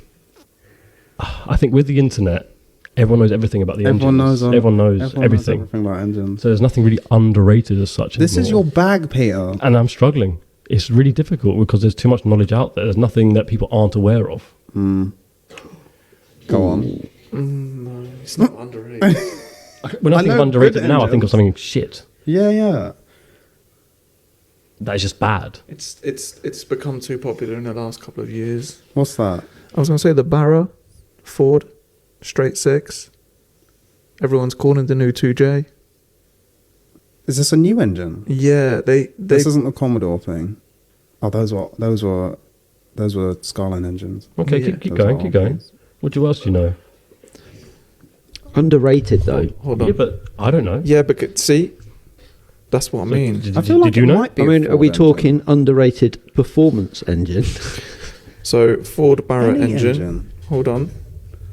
I think with the internet, everyone knows everything about the Everyone engines. knows. Everyone knows everyone everything. Knows everything about engines. So there's nothing really underrated as such. This is your anymore. bag, Peter. And I'm struggling. It's really difficult because there's too much knowledge out there. There's nothing that people aren't aware of. Go on. No, it's not underrated. When I, I think of know underrated good now, I think of engines. something shit. Yeah. That is just bad. It's become too popular in the last couple of years. What's that? I was going to say the Barra, Ford, straight six. Everyone's calling the new 2J. Is this a new engine? Yeah, they This isn't the Commodore thing. Oh, those were Skyline engines. Okay, Yeah. keep Those going, are keep going. old What else do you know? Underrated though. hold on. Yeah, but I don't know. Yeah, but see, that's what I mean. Did, I feel like did you it know? might be I a mean, are Ford we engine. talking underrated performance engine? So Ford Barra Any engine. Hold on.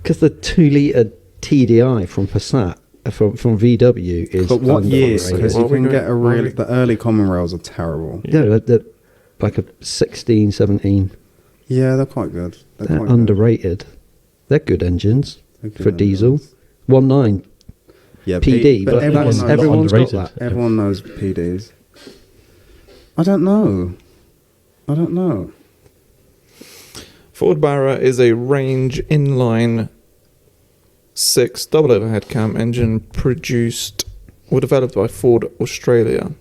Because the 2-litre TDI from Passat, from VW is. But what years? underrated. Because Well, you can we're get a going- really. The early common rails are terrible. Yeah, they're like a 16, 17. Yeah, they're quite good. They're They're quite good. underrated. They're good engines They're good for diesel. engines. 1.9 Yeah, PD, but everyone that's, knows, everyone's got underrated. that. everyone knows PDs. I don't know. Ford Barra is a range inline 6 double overhead cam engine produced or developed by Ford Australia.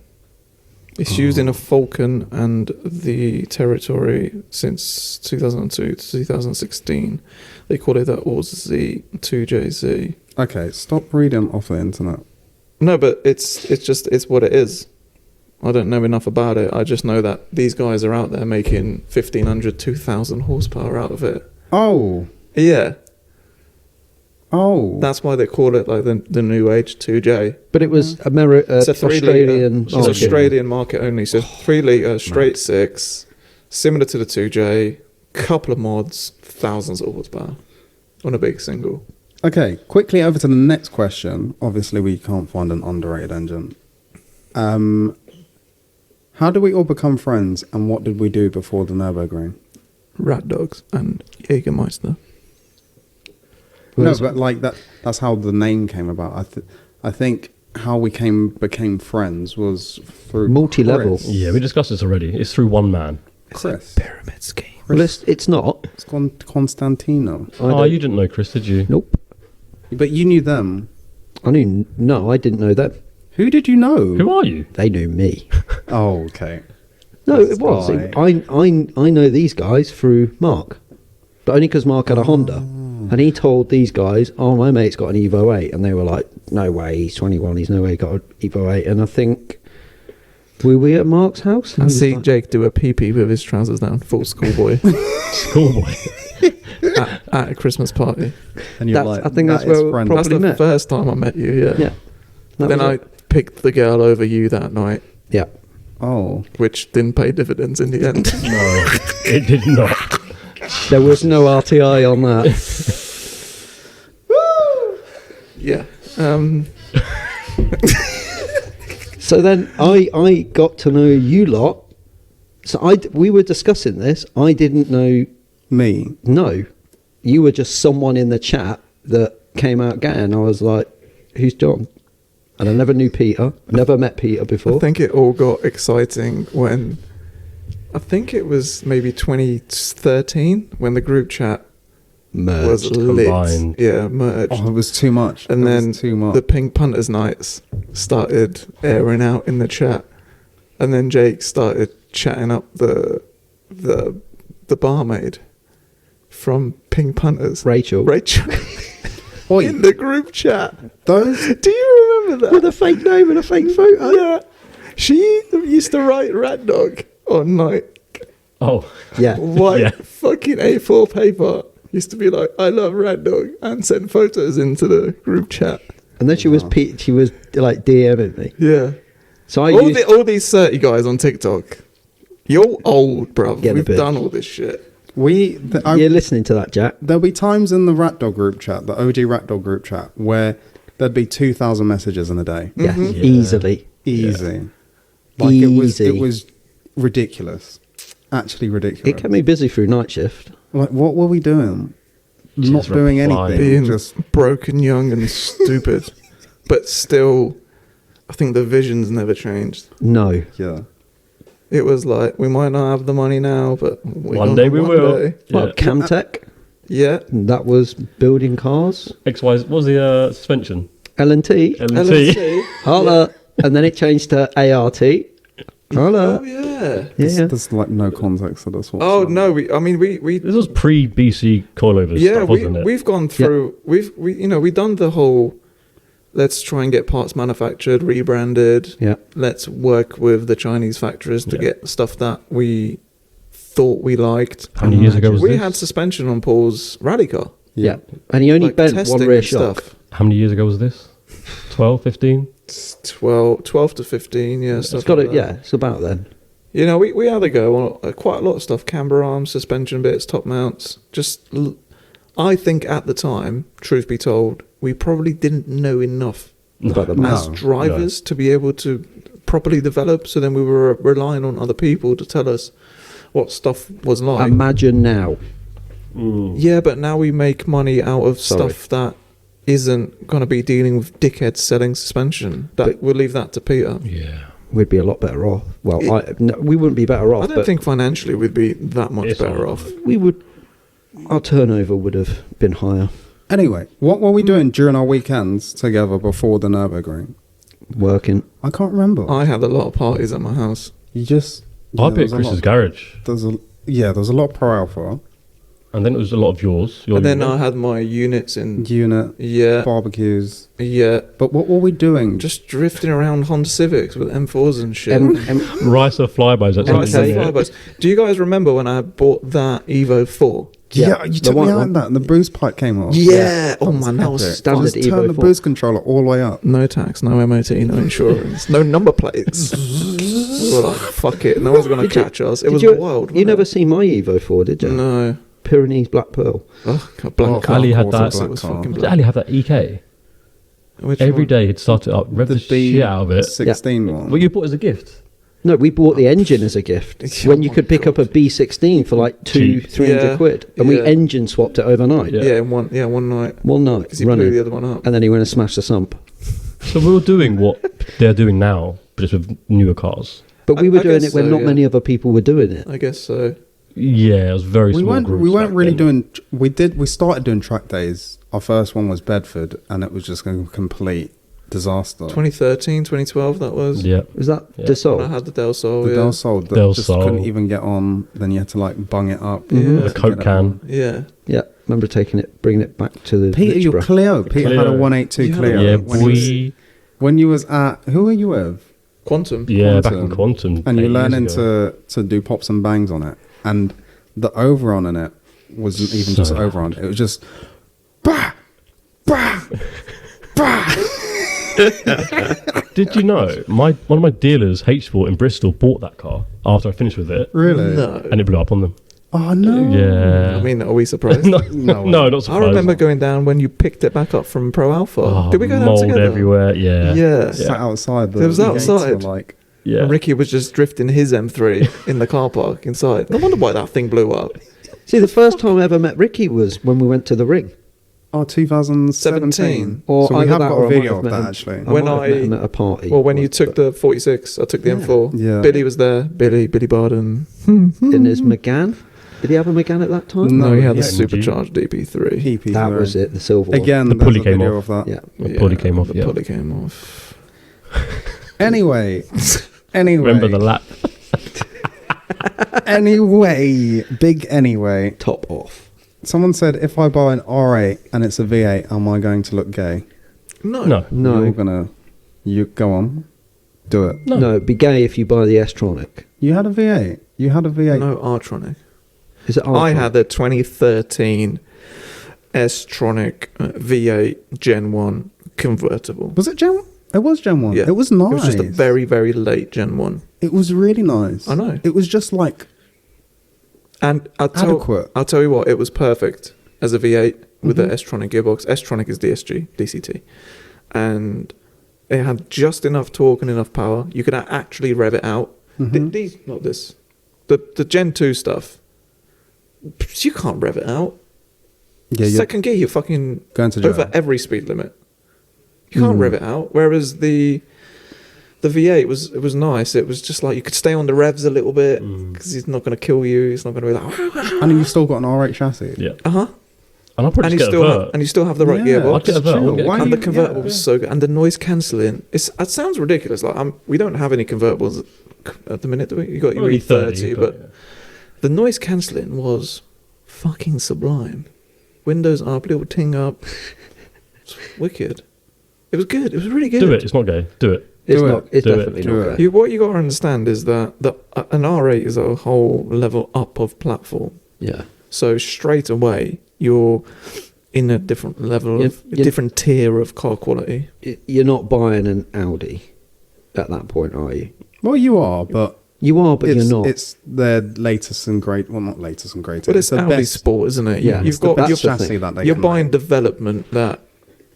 It's used in a Falcon and the Territory since 2002 to 2016. They call it the Aussie 2JZ. Okay, stop reading off the internet. No, but it's what it is. I don't know enough about it. I just know that these guys are out there making 1,500, 2,000 horsepower out of it. Oh, Yeah, oh. that's why they call it like the new age 2J. But it was It's a 3 Australian. It's market. Australian market only. So 3 litre straight 6, similar to the 2J. Couple of mods, thousands of horsepower on a big single. Okay, quickly over to the next question. Obviously, we can't find an underrated engine. How did we all become friends, and what did we do before the Nürburgring? RatDogs and Jägermeister. No, but like that's how the name came about. I think how we became friends was through Multi-level. Chris. Yeah, we discussed this already. It's through one man. Chris. Pyramid scheme. Well, it's not. It's Constantino. Oh, you didn't know Chris, did you? Nope. But you knew them. I didn't know them. Who did you know? Who are you? They knew me. Oh, okay. No, This it was. guy. I know these guys through Mark, but only because Mark had a Honda, and he told these guys, "Oh, my mate's got an Evo 8," and they were like, "No way, he's 21. He's no way got an Evo 8." And I think were we at Mark's house? I he was see like- Jake do a pee-pee with his trousers down, full schoolboy, Schoolboy. at a Christmas party. And you're That's- like, I think that's that is where we're friend. That's Probably the met. first time I met you, yeah. Yeah. That Then was I it. picked the girl over you that night, Yeah. Oh, which didn't pay dividends in the end. No, it did not. There was no RTI on that. Yeah. So then I got to know you lot. So we were discussing this. I didn't know. me. No, you were just someone in the chat that came out gay, and I was like, "Who's John?" And I never knew Peter. Never met Peter I before. think it all got exciting when I think it was maybe 2013 when the group chat was Merged. lit. Combined. Yeah, merged. Oh, it was too much. And It then was too much. the Pink Punters nights started airing out in the chat, and then Jake started chatting up the barmaid from Pink Punters, Rachel. Oi, in the group chat. those Do you remember that? With a fake name and a fake photo. Yeah, she used to write RatDog on like Oh, Yeah. white Yeah. fucking A4 paper. Used to be like, I love RatDog, and send photos into the group chat. And then she was like DMing me. Yeah. So I all, used, all these 30 guys on TikTok. You're old, bruv. Get a We've bitch. done all this shit. you're listening to that, Jack. there'll be times in the RatDog group chat, the OG RatDog group chat, where there'd be 2,000 messages in a day. Yeah, Mhm. Yeah. easily. Easy. Like Easy. it was ridiculous. Actually ridiculous. It kept me busy through night shift. Like, what were we doing? Just Not doing replying. anything. Being Just broken, young, and stupid. But still, I think the vision's never changed. No. yeah. It was like, we might not have the money now, but one day we will. day. Well, Yeah. Camtech, Yeah. that was building cars. XY, what was the suspension? L&T. LT. Holla. And then it changed to ART. Holla. Oh, yeah. Yeah. There's like no context to this. Oh, whatsoever. no. we This was pre-BC coilovers yeah, stuff, wasn't it? we've gone through. We've done the whole. Let's try and get parts manufactured, rebranded. Yeah. Let's work with the Chinese factories to Yeah. get stuff that we thought we liked. How many years ago was We this? had suspension on Paul's rally car. Yeah. And he only Like bent testing one rear and shock. stuff. How many years ago was this? 12, 15? It's 12 to 15, yeah. It's Stuff got like it. that. Yeah. It's about then. You know, we had a go on quite a lot of stuff: camber arms, suspension bits, top mounts. I think at the time, truth be told, we probably didn't know enough About the No. as drivers to be able to properly develop. So then we were relying on other people to tell us what stuff was like. Imagine now. Yeah, but now we make money out of Sorry. stuff that isn't going to be dealing with dickheads selling suspension. We'll leave that to Peter. Yeah. We'd be a lot better off. Well, we wouldn't be better off. I don't but think financially we'd be that much It's better all off. we would. Our turnover would have been higher. Anyway, what were we doing during our weekends together before the Nürburgring? Working. I can't remember. I had a lot of parties at my house. You just. I there picked was a Chris's lot- garage. There's a lot of Pro Alpha, And then it was a lot of yours. Your And then unit. I had my units in. unit, Yeah, barbecues. yeah. But what were we doing? Just drifting around Honda Civics with M4s and shit. Ricer flybys. That's Right, so Okay. flybys. Do you guys remember when I bought that Evo 4? yeah, you the took me white out one. on that, and the boost pipe came off. Yeah. Oh, was man, that was epic. standard Just turn Evo the 4. boost controller all the way up. no tax, no MOT, no insurance, no number plates. We were like, fuck it, no one's going to catch us. It was wild. You wasn't never it? seen my Evo 4, did you? No. Pyrenees Black Pearl. Oh, God, black Oh, car. Ali had of course, that- a It was black car. fucking Did black. Ali have that EK? Which Every one? day he'd start it up, rev the shit out of it. 16 one. Well, you bought it as a gift. No, we bought the engine as a gift when you Oh could pick up a B16 for like Cheap. 300 quid, and we Yeah. engine swapped it overnight. Yeah. Yeah, one night. One night, Because he blew running, the other one up. and then he went and smashed the sump. So we were doing what they're doing now, but just with newer cars. But we I were doing guess it when so, not yeah. many other people were doing it. I guess so. Yeah, it was very small groups. We weren't back really then. doing. We started doing track days. Our first one was Bedford, and it was just a complete disaster. 2013, 2012, that was. Yeah. Was that Yeah. Dassault? When I had the Del Sol, The yeah. Del Sol that Del just Sol. couldn't even get on. Then you had to like bung it up. Yeah. to The get Coke it can. on. Yeah. Yeah, remember bringing it back to the Peter, your Richborough. Clio. Peter had a Clio. 182 You had a Clio. Yeah, when, when you was at, who were you with? Quantum. Yeah, back in Quantum. Quantum. And you're 8 years learning ago. to do pops and bangs on it, and the overon in it wasn't even just So overon. It was just bah, bah, bah. Did you know one of my dealers, H Sport in Bristol, bought that car after I finished with it, Really? No. and it blew up on them. Oh no. Yeah. I mean, are we surprised? no, No. no, not I surprised. remember going down when you picked it back up from Pro Alpha. Oh, Did we go down mold together? everywhere. Yeah. Yeah. Sat outside. It was the gates outside. were like, Yeah. And Ricky was just drifting his M3 in the car park inside. No wonder why that thing blew up. See, the first time I ever met Ricky was when we went to the ring. oh, 2017. 17. Or So we either have that got or a I might video have of met that him- actually. When might have met I- him at a party. Well, when you took but the 46, I took the Yeah. M4. Yeah. Billy was there. Billy Barden. in his Megane. Did he have a Megane at that time? No, he had the yeah, supercharged DP3. PP. That was it, the silver Again, The there's pulley a came video off. of that. one. Yeah. The pulley came off, The yeah. pulley came off. Anyway. Remember the lap? Anyway. Big anyway. Top off. Someone said, if I buy an R8 and it's a V8, am I going to look gay? No. No. No. You're gonna... You go on. Do it. No. No, it'd be gay if you buy the S-Tronic. You had a V8. You had a V8. No R-Tronic. Is it I R-Tronic? had the 2013 S-Tronic V8 Gen 1 convertible. Was it Gen 1? It was Gen 1. Yeah. It was nice. It was just a very, very late Gen 1. It was really nice. I know. It was just like... And Adequate. I'll tell you what, it was perfect as a V8 with Mm-hmm. the S-Tronic gearbox. S-Tronic is DCT. And it had just enough torque and enough power. You could actually rev it out. Mhm. These, not this. The Gen 2 stuff, you can't rev it out. Yeah, you're Second gear, you're fucking going to jail. over every speed limit. You can't Mm. rev it out. Whereas the V8 was nice. It was just like you could stay on the revs a little bit because he's not going to kill you. He's not going to be like, And you still got an R8 chassis. Yeah. uh-huh. And I'll probably And you just get a still vert. and you still have the right Yeah, gearbox. I'd get a vert. I wouldn't get a Why And Coupe. the you- convertible yeah, was yeah. so good. And the noise cancelling. It sounds ridiculous. Like we don't have any convertibles at the minute, do we? You got your Only E30, but yeah. the noise cancelling was fucking sublime. Windows up, little ting up. It's wicked. It was good. It was really good. Do it. It's not gay. Do it. It's Do not. it. It's Do it. definitely Do not it. gay. What you got to understand is that an R8 is a whole level up of platform. Yeah. So straight away, you're in a different level, a different tier of car quality. You're not buying an Audi at that point, are you? Well, you are, but... You are, but you're not. It's their latest and great... Well, not latest and greatest. But it's the Audi best, Sport, isn't it? Yeah, You've it's the got best that's the chassis thing. that they you're can buying make. development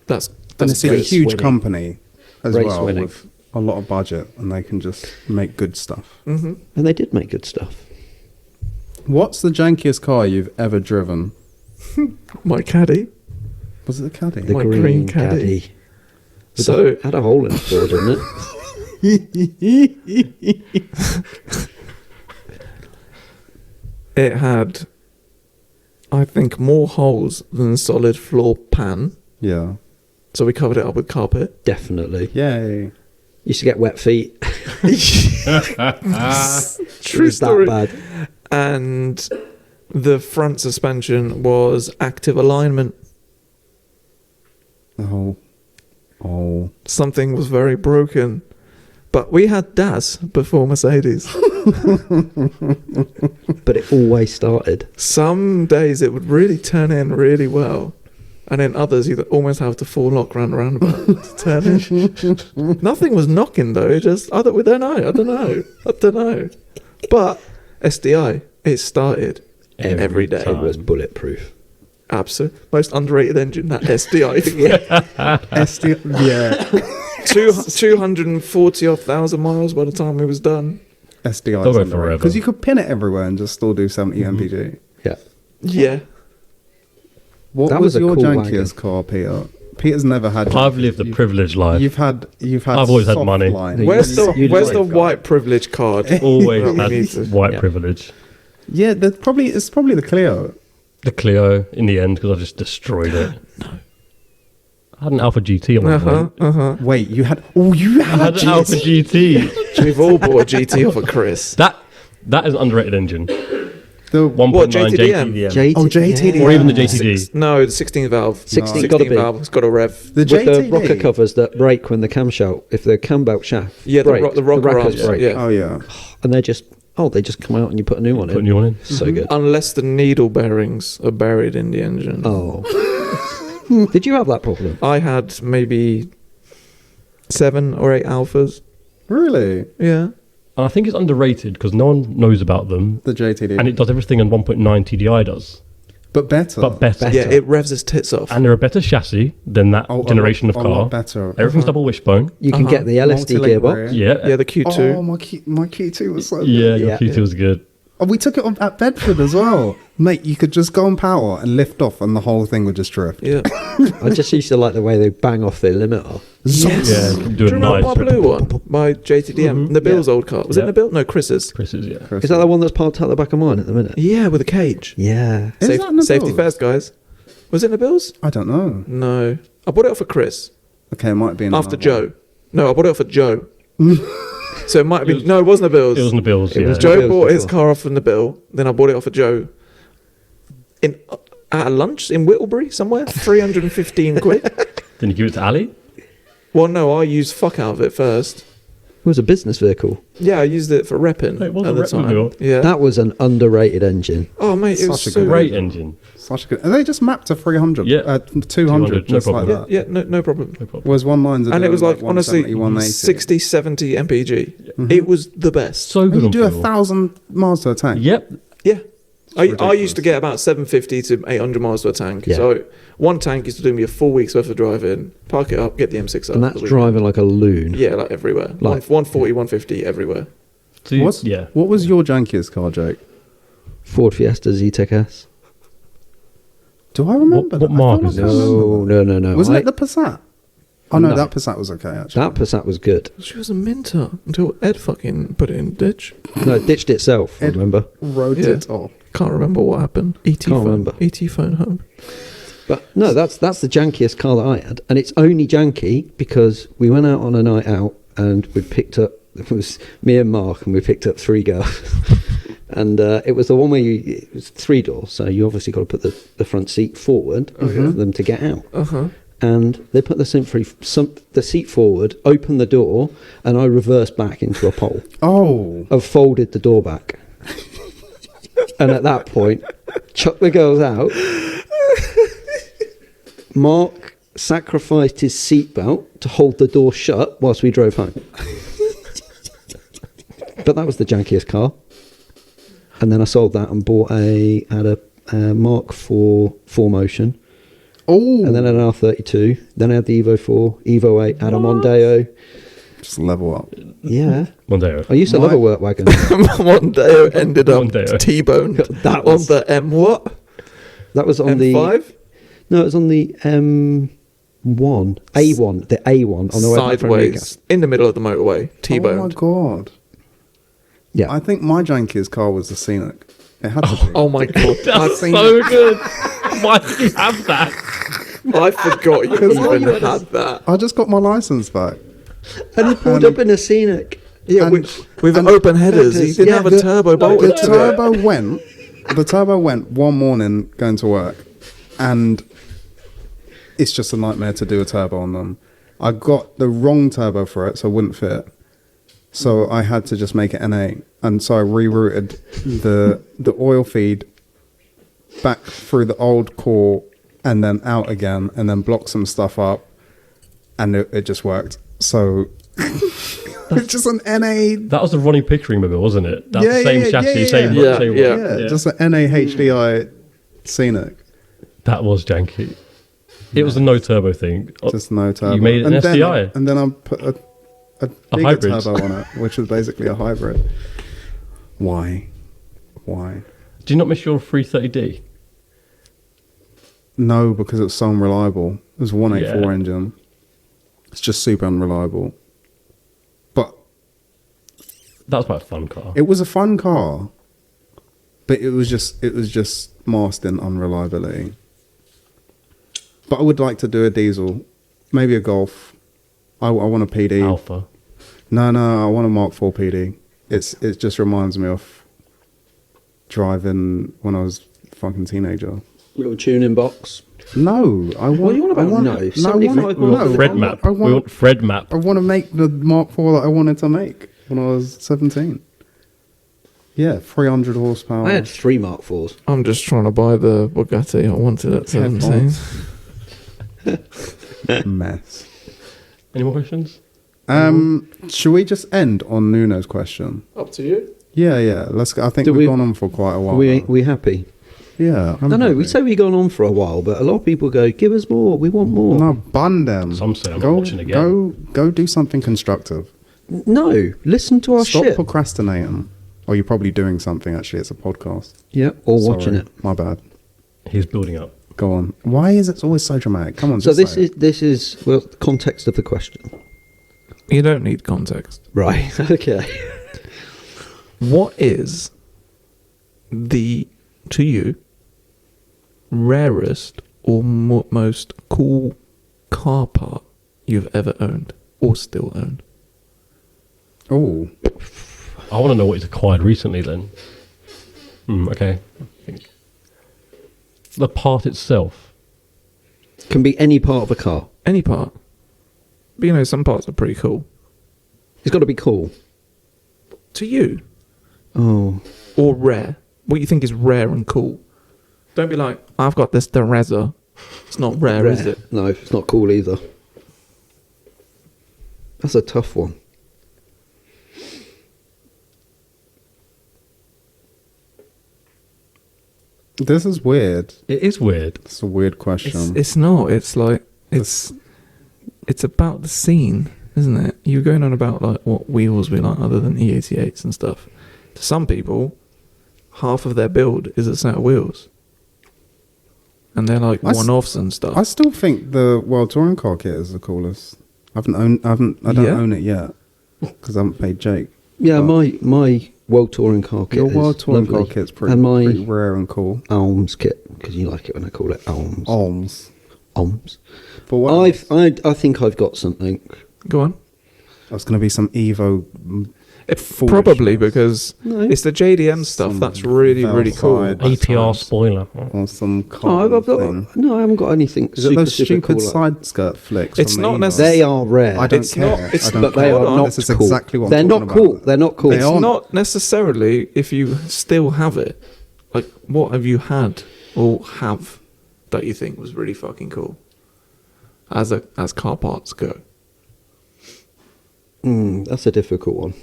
that's And it's a good. huge winning. company as Race well winning. with a lot of budget, and they can just make good stuff. Hmm. And they did make good stuff. What's the jankiest car you've ever driven? My Caddy. Was it the Caddy? The My green, green caddy. Caddy. With So- that- had a hole in the floor, didn't it? It had, I think, more holes than solid floor pan. Yeah. So we covered it up with carpet. Definitely. Yay. Used to get wet feet. True It was story. that bad. And the front suspension was active alignment. Oh. Something was very broken. But we had DAS before Mercedes. But it always started. Some days it would really turn in really well. And then others you'd almost have to full lock round roundabout to turn in. Nothing was knocking though. It just we don't know. But SDI, it started every day. It was bulletproof. Absolutely. Most underrated engine, that SDI. Yeah. 240 odd thousand miles by the time it was done. SDIs They'll go on the forever. because you could pin it everywhere and just still do 70 mpg. Yeah. Yeah. What That was was a your cool jankiest car, Peter? Peter's never had. I've lived a privileged life. You've had. I've always had soft money. line. Where's the You Where's just the like white privilege card? Always That we need to- had white Yeah. privilege. Yeah, it's probably the Clio. The Clio in the end because I just destroyed it. No. I had an Alpha GT on my phone. Wait, you had. Oh, you I had had an Alpha GT. We've all bought a GT off of Chris. That is an underrated engine. the 1.9 JTDM? JTDM. JTD. Or even the JTD. No, the 16 valve. 16 gotta be. valve. It's got a rev. The With JTD. the rocker covers that break when the camshaft, if the cam belt shaft Yeah, the breaks, rocker rockers arms, break. yeah. Oh yeah. And they just come out and you put a new one Put a in. new one in. So good. Unless the needle bearings are buried in the engine. Oh. Did you have that problem? I had maybe 7 or 8 alphas. Really? Yeah. And I think it's underrated because no one knows about them. The JTD. And it does everything an 1.9 TDI does. but better. But better. Yeah, it revs its tits off. And they're a better chassis than that Oh, generation a of lot car. better. Everything's double wishbone. You can get the LSD Multi-link gearbox. rear. Yeah. Yeah, the Q2. Oh, my Q2 was so good. Yeah, your Yeah. Q2 was good. Oh, we took it on at Bedford as well. Mate, you could just go on power and lift off and the whole thing would just drift. Yeah. I just used to like the way they bang off their limiter. Yes. Yeah, you can do Do a you remember nice. my blue one? My JTDM. Nabil's old car. Was Yeah. it Nabil? No, Chris's. Chris's, yeah. Is that the one that's parked out the back of mine at the minute? Yeah, with a cage. Yeah. Is that Nabil's? Safety first, guys. Was it Nabil's? I don't know. No. I bought it off for Chris. Okay, it might be After another Joe. No, I bought it off for Joe. So it might have been. No, it wasn't Nabil's. It was Nabil's, It yeah. was Joe Nabil's bought his before. car off for Nabil. Then I bought it off for Joe. At a lunch in Whittlebury somewhere, 315 quid. Then you give it to Ali? Well, no, I used fuck out of it first. It was a business vehicle. Yeah, I used it for repping It was at a the rep time. mobile. Yeah. That was an underrated engine. Oh mate, it was Such a so good Great engine. Such a good. And they just mapped to 300. Yeah. 200, 200, just no like problem. that. Yeah, no problem. No problem. Whereas one line's And it was like 170, honestly 180. 60, 70 mpg. It was the best. So And good you on do fuel. 1,000 miles to a tank. Yep. Yeah. I ridiculous. used to get about 750 to 800 miles to a tank. Yeah. So one tank used to do me a full week's worth of driving, park it up, get the M6 up. And for that's the weekend. driving like a loon. Yeah, like everywhere. Like- 140, 150 everywhere. So you- What's, yeah. What was your jankiest car, Jake? Ford Fiesta Z-Tech S. Do I remember What that? I mark feel is like I this? remember No. that. Wasn't I- it the Passat? Oh no, No. that Passat was okay actually. That Passat was good. She was a minter until Ed fucking put it in the ditch. No, it ditched itself, I Ed- remember. Wrote Yeah. it off. Can't remember what happened. ET Can't phone. remember. ET phone home. But no, that's the jankiest car that I had. And it's only janky because we went out on a night out and we picked up, it was me and Mark, and we picked up 3 girls. And it was the one where it was 3 doors, so you obviously got to put the front seat forward for them to get out. Uh-huh. And they put the seat forward, opened the door, and I reversed back into a pole. Oh, I've folded the door back. And at that point, chucked the girls out. Mark sacrificed his seatbelt to hold the door shut whilst we drove home. But that was the jankiest car. And then I sold that and had a Mark IV 4Motion. oh, And then an R32. Then I had the Evo 4, Evo 8, had a Mondeo. just level up. Yeah. Mondeo. I used to love a work wagon. Mondeo ended up Mondeo. T-boned That on was- the M what? That was on M5? No, it was on the M1, A1, the A1 on the way back from Newcastle. Sideways. In the middle of the motorway. Oh my T-boned. god! Yeah, I think my jankiest car was the Scenic. It had to be. Oh my god. That's seen so good. Why did you have that? I forgot you even had that. I just got my license back. and he pulled up in a Scenic. Yeah, And- with and- open headers. He didn't Yeah, have a the- turbo bolted The to it. turbo went one morning going to work, and it's just a nightmare to do a turbo on them. I got the wrong turbo for it, so it wouldn't fit. So I had to just make it NA, and so I rerouted the oil feed back through the old core and then out again, and then blocked some stuff up, and it just worked. So it's just an NA. That was the Ronnie Pickering mobile, wasn't it? That's the same chassis, same yeah. same Yeah. one. Just an NA HDI Scenic. That was janky. It was a no turbo thing. Just no turbo. You made it an and SDI. and then I put a bigger hybrid. turbo on it, which was basically a hybrid. Why? Why? Do you not miss your 330D? No, because it's so unreliable. It was a 184 Yeah. engine. It's just super unreliable. But That was quite a fun car. it was a fun car. But it was just masked in unreliability. But I would like to do a diesel, maybe a Golf. I want a PD. Alpha. No, I want a Mark IV PD. It just reminds me of driving when I was a fucking teenager. Little tuning box. No, I want. What are you on about? I want, No, I 75 want, miles. no, Fred I map. want, We want Fred map. I want to make the Mark IV that I wanted to make when I was 17. Yeah, 300 horsepower. I had 3 Mark IVs. I'm just trying to buy the Bugatti I wanted at 17. Mess. Any more questions? Should we just end on Nuno's question? Up to you. Yeah. Let's go. I think Do we've we- gone on for quite a while. We happy? Yeah. I don't know. We say we've gone on for a while, but a lot of people go, give us more. We want more. No, bun them. Some say I'm not watching again. Go do something constructive. No, listen to our Stop shit. procrastinating. Or you're probably doing something, actually. It's a podcast. Yeah, or Sorry, watching it. My bad. He's building up. Go on. Why is it always so dramatic? Come on, So just say it. this is well the context of the question. You don't need context. Right. Okay. What is the, to you, rarest or most cool car part you've ever owned or still own? Oh, I want to know what he's acquired recently then. Okay. I think. The part itself. Can be any part of a car. Any part. But you know, some parts are pretty cool. It's got to be cool. To you. Oh. Or rare. What you think is rare and cool. Don't be like, I've got this Dereza. It's not rare, is it? No, it's not cool either. That's a tough one. this is weird. It is weird. It's a weird question. It's not. It's like, it's about the scene, isn't it? You're going on about like what wheels we like other than E88s and stuff. To some people, half of their build is a set of wheels. And they're like one-offs and stuff. I still think the World Touring Car kit is the coolest. I don't Yeah? own it yet because I haven't paid Jake. Yeah, But my World Touring Car kit your is World Touring lovely. Car kit's pretty, and my pretty rare and cool. Alms kit, because you like it when I call it Alms. Alms. Alms. For what? I think I've got something. Go on. That's going to be some Evo. Probably because No. it's the JDM stuff Some that's really, really cool. Velside. APR spoiler. Or some Oh, car I've got, thing. no, I haven't got anything Is it super, those super stupid cool. side skirt flicks? It's from not the Evo? necessarily- They are rare. I don't It's care. not- it's- I don't but they care. are not This is cool. exactly what They're I'm not talking cool. about. They're not cool. They It's are not necessarily if you still have it. Like, what have you had or have that you think was really fucking cool? As car parts go. That's a difficult one.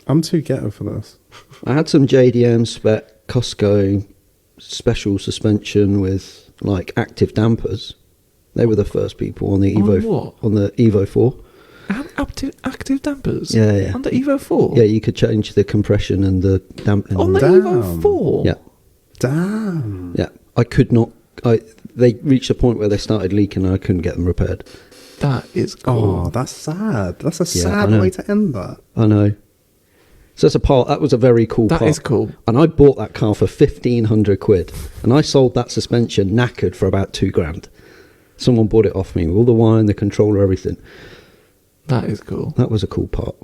I'm too ghetto for this. I had some JDM spec Costco special suspension with like active dampers. They were the first people on the On Evo what? on the Evo 4. Active dampers? Yeah. On the Evo 4? Yeah, you could change the compression and the damping. On the Damn. Evo 4? Yeah, Damn. yeah. I could not. They reached a point where they started leaking and I couldn't get them repaired. That is cool. Oh, that's sad. That's a Yeah, sad I know. way to end that. I know. So that's a part. That was a very cool That part. is cool. And I bought that car for 1,500 quid, and I sold that suspension knackered for about £2,000. Someone bought it off me with all the wiring, the controller, everything. That is cool. That was a cool part.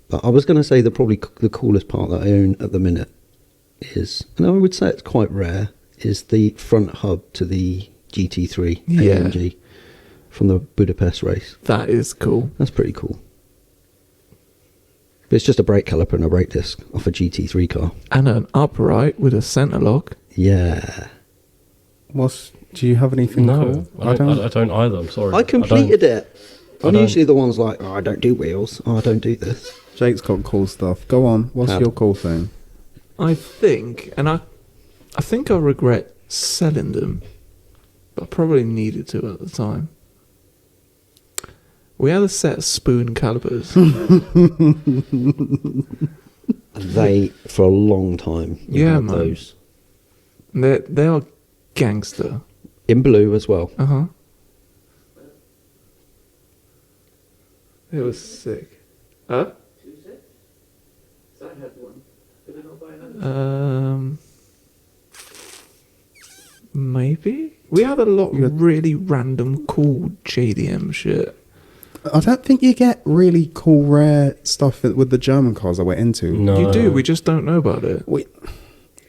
But I was going to say probably the coolest part that I own at the minute is, and I would say it's quite rare, is the front hub to the GT3 Yeah. AMG from the Budapest race. That is cool. That's pretty cool. But it's just a brake caliper and a brake disc off a GT3 car. And an upright with a centre lock. Yeah. Do you have anything No, cool? I don't either. I'm sorry. I completed it. I I'm don't. usually the ones like, oh, I don't do wheels. Oh, I don't do this. Jake's got cool stuff. Go on. What's Fab. your cool thing? I think, and I think I regret selling them, but I probably needed to at the time. We had a set of spoon calipers. They, for a long time, you Yeah, had man. those. They are gangster. In blue as well. Uh-huh. It was sick. Huh? Maybe? We had a lot of really random cool JDM shit. I don't think you get really cool, rare stuff with the German cars that we're into. No. You do, we just don't know about it.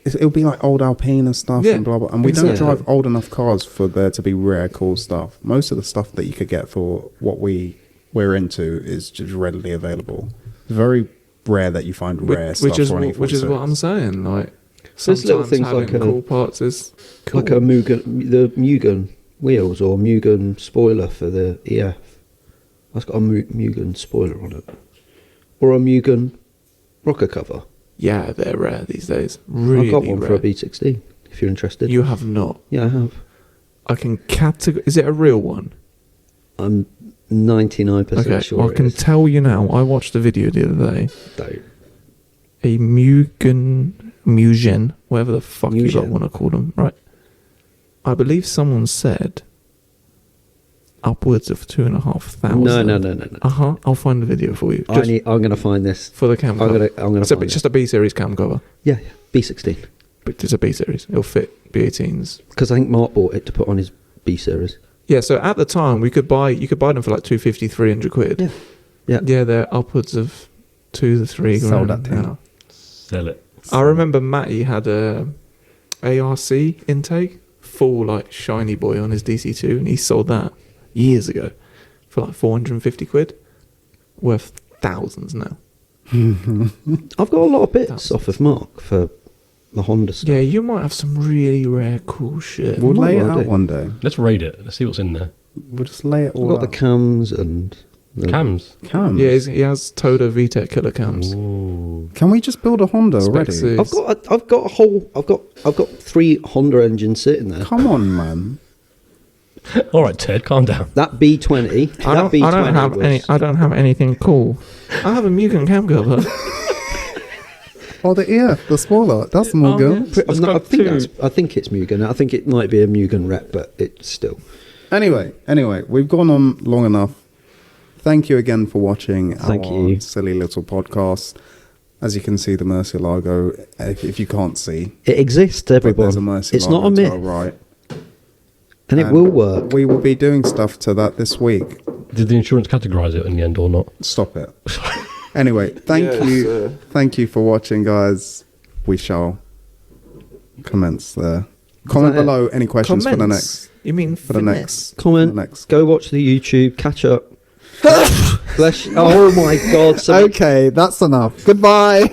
It'll be like old Alpine and stuff Yeah, and blah blah. And we exactly. don't drive old enough cars for there to be rare, cool stuff. Most of the stuff that you could get for what we're into is just readily available. It's very rare that you find rare stuff. Which is for an which is what E46. I'm saying. Like There's little sometimes things having like cool parts is cool. Like a Mugen, the Mugen wheels or Mugen spoiler for the EF. That's got a Mugen spoiler on it. Or a Mugen rocker cover. Yeah, they're rare these days. Really I've got one rare. for a B16, if you're interested. You have not. Yeah, I have. I can Is it a real one? I'm 99% Okay, sure well, I it can is. tell you now. I watched a video the other day. Don't. A Mugen, whatever the fuck you lot Mugen. want to call them, right? I believe someone said upwards of 2,500. No. I'll find the video for you. I'm Just going to find this. for the cam I'm cover. gonna It's, a, find it's it. just a B series cam cover, Yeah, B16. but it's a B series. It'll fit B18s. Because I think Mark bought it to put on his B series. Yeah, so at the time you could buy them for like 250, 300 quid. Yeah. Yeah. Yeah, they're upwards of 2 to 3 Sell grand that thing. now. Sell it. I remember Matty had a ARC intake, full like shiny boy on his DC2, and he sold that years ago for like 450 quid, worth thousands now. I've got a lot of bits off of Mark for the Honda stuff. Yeah, you might have some really rare, cool shit. We'll lay it Well, I out do. one day. Let's raid it. Let's see what's in there. We'll just lay it I've all got the out. cams and the Cams. Cams. Yeah, he has Toda VTEC killer cams. Ooh. Can we just build a Honda already? Spec I've got a whole. I've got 3 Honda engines sitting there. Come on, man. All right, Ted, calm down. That B20. I that don't, B20 I don't have was, any. I don't have anything cool. I have a Mugen cam cover. Oh, the the spoiler. That's more good. yeah. I'm not- I got think two. I think it's Mugen. I think it might be a Mugen rep, but it's still. Anyway, we've gone on long enough. Thank you again for watching Thank our you. silly little podcast. As you can see, the Murcielago, if you can't see, It exists, but everyone. there's a Murcielago It's not a to myth, our right. and it will work. We will be doing stuff to that this week. Did the insurance categorise it in the end or not? Stop it. Anyway, thank you for watching, guys. We shall commence there. Comment that it? below any questions for the Commence. next. You mean For the finesse? next. Comment. the next. Go watch the YouTube. Catch up. Bless you. Oh my God! Okay, that's enough. Goodbye.